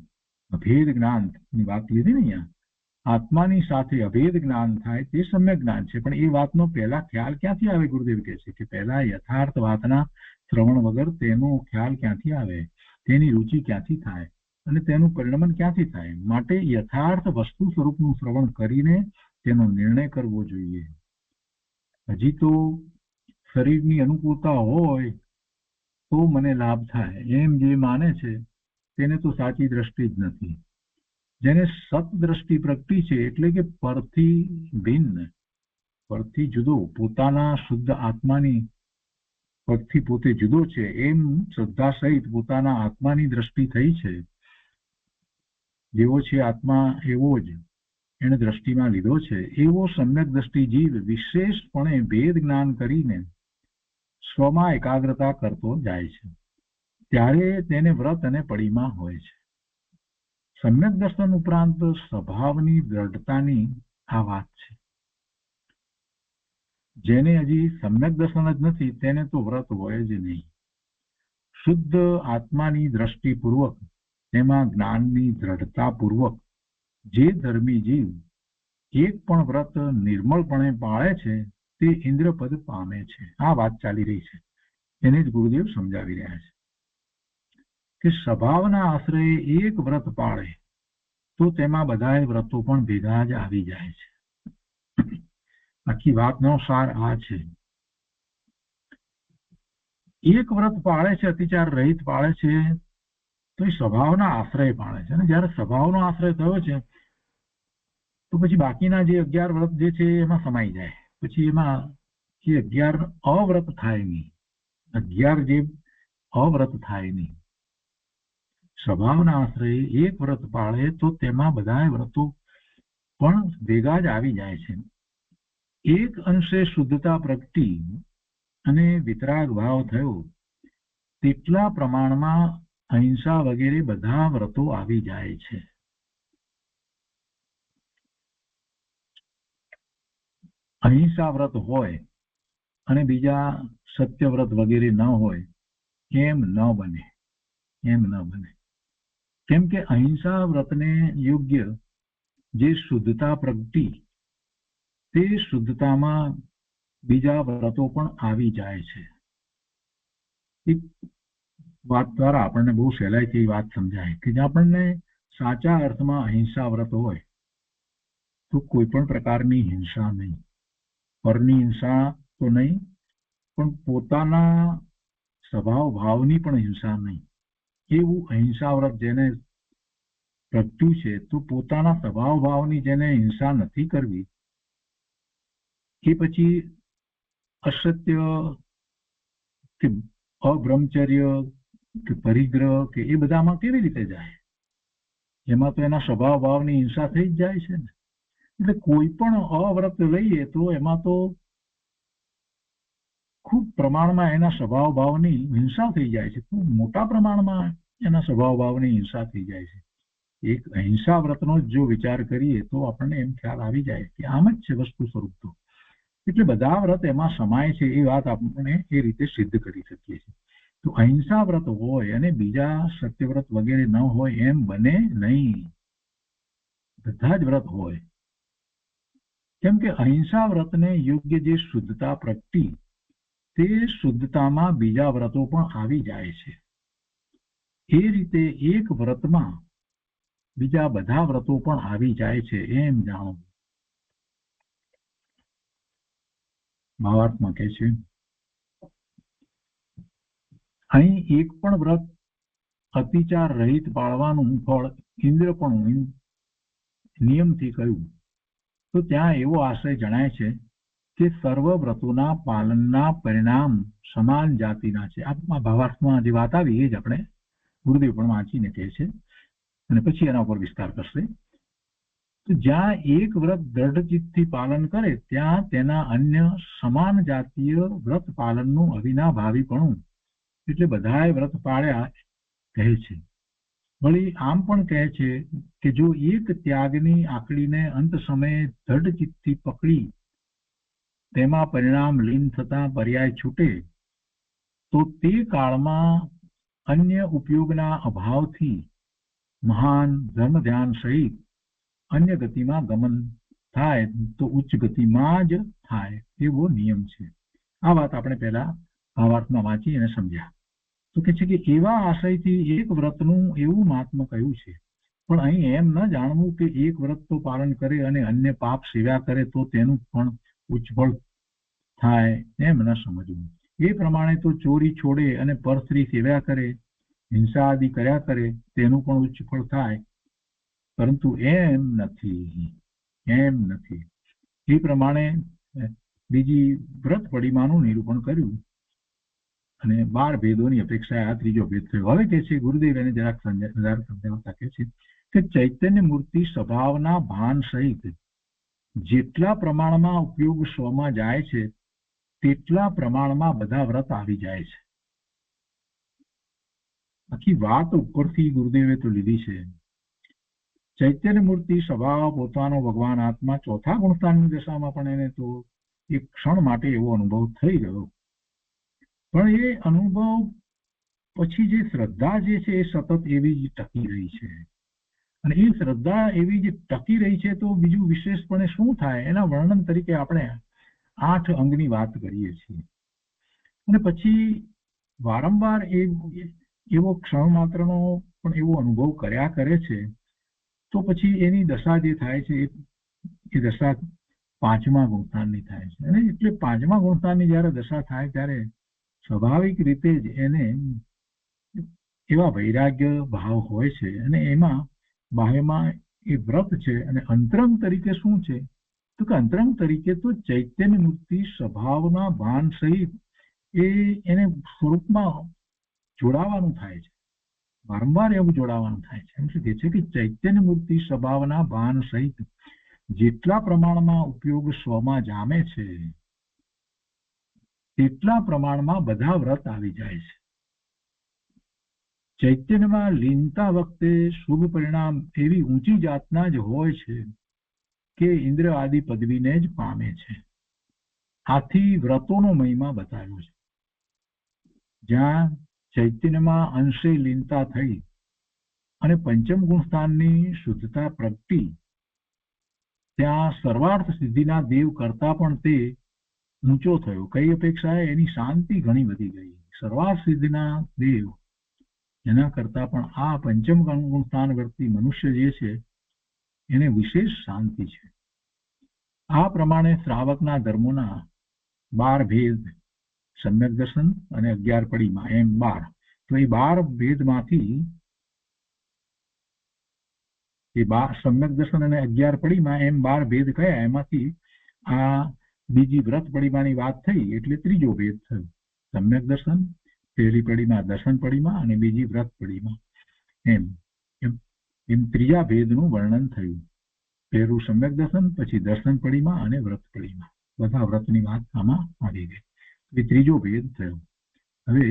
અભેદ જ્ઞાનની વાત લીધી ને અહીંયા. આત્માની સાથે અભેદ જ્ઞાન થાય તે સમ્યક જ્ઞાન છે. પણ એ વાતનો પહેલા ખ્યાલ ક્યાંથી આવે? ગુરુદેવ કહે છે કે પહેલા યથાર્થ વાતના શ્રવણ વગર તેનો ખ્યાલ ક્યાંથી આવે, તેની રુચિ ક્યાંથી થાય અને તેનું પરિણમન ક્યાંથી થાય. માટે યથાર્થ વસ્તુ સ્વરૂપનું શ્રવણ કરીને તેનો નિર્ણય કરવો જોઈએ. હજી તો શરીરની અનુકૂળતા હોય તો મને લાભ થાય એમ જે માને છે તેને તો સાચી દ્રષ્ટિ જ નથી. જેને સત દ્રષ્ટિ પ્રગટી છે એટલે કે પરથી ભિન્ન, પરથી જુદો, પોતાના શુદ્ધ આત્માની પરથી પોતે જુદો છે એમ શ્રદ્ધા સહિત પોતાના આત્માની દ્રષ્ટિ થઈ છે. જેવો છે આત્મા એવો જ એને દ્રષ્ટિમાં લીધો છે. એવો સમ્યક દ્રષ્ટિ જીવ વિશેષપણે ભેદ જ્ઞાન કરીને સ્વમાં એકાગ્રતા કરતો જાય છે ત્યારે તેને વ્રત અને પડીમાં હોય છે. સમ્યક દર્શન ઉપરાંત સ્વભાવની દ્રઢતાની આ વાત છે. જેને હજી સમ્યક દર્શન જ નથી તેને તો વ્રત હોય જ નહીં. શુદ્ધ આત્માની દ્રષ્ટિપૂર્વક, તેમાં જ્ઞાનની દ્રઢતાપૂર્વક જે ધર્મી જીવ એક પણ વ્રત નિર્મળપણે પાળે છે તે ઇન્દ્રપદ પામે છે. આ વાત ચાલી રહી છે, એને જ ગુરુદેવ સમજાવી રહ્યા છે કે સ્વભાવના આશ્રયે એક વ્રત પાળે તો તેમાં બધાય વ્રતો પણ ભેગા જ આવી જાય છે. આખી વાતનો સાર આ છે. એક વ્રત પાળે છે, અતિચાર રહિત પાળે છે, તો એ સ્વભાવના આશ્રય પાળે છે. અને જયારે સ્વભાવનો આશ્રય થયો છે તો પછી બાકીના જે 11 વ્રત જે છે એમાં સમાઈ જાય. પછી એમાં એ 11 અવ્રત થાય નહીં. 11 જે અવ્રત થાય નહીં. સ્વભાવના આશ્રયે એક વ્રત પાળે તો તેમાં બધા વ્રતો પણ ભેગા જ આવી જાય છે. એક અંશે શુદ્ધતા પ્રગટી અને વિતરાગ ભાવ થયો તેટલા પ્રમાણમાં અહિંસા વગેરે બધા વ્રતો આવી જાય છે. અહિંસા વ્રત હોય અને બીજા સત્યવ્રત વગેરે ન હોય એમ ન બને. કેમ કે અહિંસા વ્રતને યોગ્ય જે શુદ્ધતા પ્રગટી તે શુદ્ધતામાં બીજા વ્રતો પણ આવી જાય છે. એક વાત દ્વારા આપણને બહુ સહેલાઈથી વાત સમજાય કે જે આપણને સાચા અર્થમાં અહિંસા વ્રત હોય તો કોઈ પણ પ્રકારની હિંસા નહીં, પરની હિંસા તો નહીં, પણ પોતાના સ્વભાવ ભાવની પણ હિંસા નહીં. એવું અહિંસા વ્રત જેને પ્રગટ્યું છે તો પોતાના સ્વભાવ ભાવની જેને હિંસા નથી કરવી એ પછી અસત્ય કે અબ્રહ્મચર્ય કે પરિગ્રહ કે એ બધામાં કેવી રીતે જાય? એમાં તો એના સ્વભાવ ભાવની હિંસા થઈ જ જાય છે ને. એટલે કોઈ પણ અવ્રત લઈએ તો એમાં તો ખૂબ પ્રમાણમાં એના સ્વભાવ ભાવની હિંસા થઈ જાય છે. ખૂબ મોટા પ્રમાણમાં એના સ્વભાવ ભાવની હિંસા થઈ જાય છે. એક અહિંસા વ્રતનો જો વિચાર કરીએ તો આપણને એમ ખ્યાલ આવી જાય કે આમ જ છે વસ્તુ સ્વરૂપ. તો એટલે બધા વ્રત એમાં સમાય છે એ વાત આપણે એ રીતે સિદ્ધ કરી શકીએ છીએ. તો અહિંસા વ્રત હોય અને બીજા સત્યવ્રત વગેરે ન હોય એમ બને નહીં. બધા જ વ્રત હોય. કેમ કે અહિંસા વ્રતને યોગ્ય જે શુદ્ધતા પ્રગટી તે શુદ્ધતામાં બીજા વ્રતો પણ આવી જાય છે. એ રીતે એક વ્રતમાં બીજા બધા વ્રતો પણ આવી જાય છે એમ જાણો. ભાવાર્થમાં કહે છે અહીં એક પણ વ્રત અતિચાર રહિત પાળવાનું ફળ ઇન્દ્રપણું નિયમથી કહ્યું તો ત્યાં એવો આશય જણાય છે કે સર્વ વ્રતોના પાલનના પરિણામ સમાન જાતિના છે. આ ભાવાર્થમાં જે વાત આવી એ જ આપણે ગુરુદેવ પણ વાંચીને કહે છે અને પછી એના ઉપર વિસ્તાર કરશે. તો જ્યાં એક વ્રત દ્રઢચિત્તથી પાલન કરે ત્યાં તેના અન્ય સમાન જાતીય વ્રત પાલનનું અવિનાભાવીપણું એટલે બધાએ વ્રત પાળ્યા કહે છે. વળી આમ પણ કહે છે કે જો એક ત્યાગની આકડીને અંત સમયે દ્રઢચિત્તથી પકડી તેમાં પરિણામ લીન થતા પર્યાય છૂટે તો તે કાળમાં અન્ય ઉપયોગના અભાવથી મહાન ધર્મ ધ્યાન સહિત અન્ય ગતિમાં ગમન થાય તો ઉચ્ચ ગતિમાં જ થાય એવો નિયમ છે. આ વાત આપણે પહેલા ભાવાર્થમાં વાંચી અને સમજ્યા. તો કે છે કે એવા આશયથી એક વ્રતનું એવું મહાત્મ્ય કહ્યું છે, પણ અહીં એમ ન જાણવું કે એક વ્રત તો પાલન કરે અને અન્ય પાપ સેવા કરે તો તેનું પણ ઉચ્ચફળ થાય એમ ન સમજવું. એ પ્રમાણે તો ચોરી છોડે અને પરસ્ત્રી સેવા કરે, હિંસા આદિ કર્યા કરે તેનું પણ ઉચ્ચફળ થાય, પરંતુ એમ નથી. એ પ્રમાણે બીજી વ્રત પડીમાનું નિરૂપણ કર્યું અને 12 ભેદોની અપેક્ષાએ આ ત્રીજો ભેદ થયો. હવે કે છે ગુરુદેવ એને જરાક સમજાવતા કહે છે કે ચૈતન્ય મૂર્તિ સ્વભાવના ભાન સહિત જેટલા પ્રમાણમાં ઉપયોગ સ્વમાં જાય છે તેટલા પ્રમાણમાં બધા વ્રત આવી જાય છે. આખી વાત ઉપરથી ગુરુદેવે તો લીધી છે. ચૈતન્ય મૂર્તિ સ્વભાવ પોતાનો ભગવાન આત્મા ચોથા ગુણસ્થાનની દશામાં પણ એને તો એક ક્ષણ માટે એવો અનુભવ થઈ ગયો. પણ એ અનુભવ પછી જે શ્રદ્ધા જે છે એ સતત એવી જ ટકી રહી છે. અને એ શ્રદ્ધા એવી જ ટકી રહી છે તો બીજું વિશેષપણે શું થાય એના વર્ણન તરીકે આપણે 8 અંગની વાત કરીએ છીએ. અને પછી વારંવાર એવો ક્ષણ માત્રનો પણ એવો અનુભવ કર્યા કરે છે તો પછી એની દશા જે થાય છે એ દશા 5મા ગુણસ્થાનની થાય છે. અને એટલે 5મા ગુણસ્થાનની જ્યારે દશા થાય ત્યારે સ્વાભાવિક રીતે જ એને એવા વૈરાગ્ય ભાવ હોય છે. અને એમાં બાહ્યમાં એ વ્રત છે અને અંતરંગ તરીકે શું છે તો કે અંતરંગ તરીકે તો ચૈતન્ય મૂર્તિ સ્વભાવના ભાન સહિત એને સ્વરૂપમાં જોડાવાનું થાય છે. વારંવાર એવું જોડાવાનું થાય છે. એમ શું કહે છે કે ચૈતન્ય મૂર્તિ સ્વભાવના ભાન સહિત જેટલા પ્રમાણમાં ઉપયોગ સ્વમાં જામે છે તેટલા પ્રમાણમાં બધા વ્રત આવી જાય છે. ચૈતન્યમાં લીનતા વખતે શુભ પરિણામ એવી ઊંચી જાતના જ હોય છે કે ઇન્દ્ર આદિ પદવીને જ પામે છે. આથી વ્રતોનો મહિમા બતાવ્યો છે. જ્યાં ચૈતન્યમાં અંશે લીનતા થઈ અને પંચમ ગુણસ્થાનની શુદ્ધતા પ્રગટી ત્યાં સર્વાર્થ સિદ્ધિના દેવ કરતા પણ તે ઊંચો થયો. કઈ અપેક્ષાએ એની શાંતિ ઘણી વધી ગઈ. સર્વાર્થ સિદ્ધિના દેવ એના કરતા પણ આ પંચમ ગુણસ્થાન વર્તી મનુષ્ય જે છે એને વિશેષ શાંતિ છે. આ પ્રમાણે શ્રાવકના ધર્મોના 12 ભેદ સમ્યક દર્શન અને 11 પડીમાં એમ 12. તો એ 12 ભેદમાંથી સમ્યક દર્શન અને 11 પડીમાં એમ 12 ભેદ કયા એમાંથી આ બીજી વ્રત પડીમાની વાત થઈ એટલે ત્રીજો ભેદ થયો. સમ્યક દર્શન પહેલી પડીમાં દર્શન પડીમાં અને બીજી વ્રત પડીમાં એમ ત્રીજા ભેદનું વર્ણન થયું. પહેલું સમ્યક દર્શન, પછી દર્શન પડીમાં અને વ્રત પડીમાં બધા વ્રતની વાત આમાં આવી ગઈ. એ ત્રીજો ભેદ થયો. હવે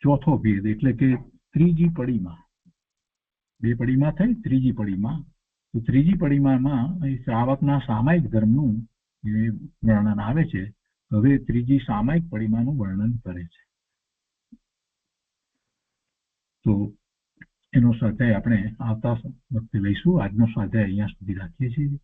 ચોથો ભેદ એટલે કે ત્રીજી પડીમાં 2 પડીમાં થઈ ત્રીજી પડીમાં. તો ત્રીજી પડીમાં શ્રાવકના સામાયિક ધર્મનું વર્ણન આવે છે. હવે ત્રીજી સામાયિક પડીમાનું વર્ણન કરે છે. તો એનો સ્વાધ્યાય આપણે આવતા વખતે લઈશું. આજનો સ્વાધ્યાય અહીંયા સુધી રાખીએ છીએ.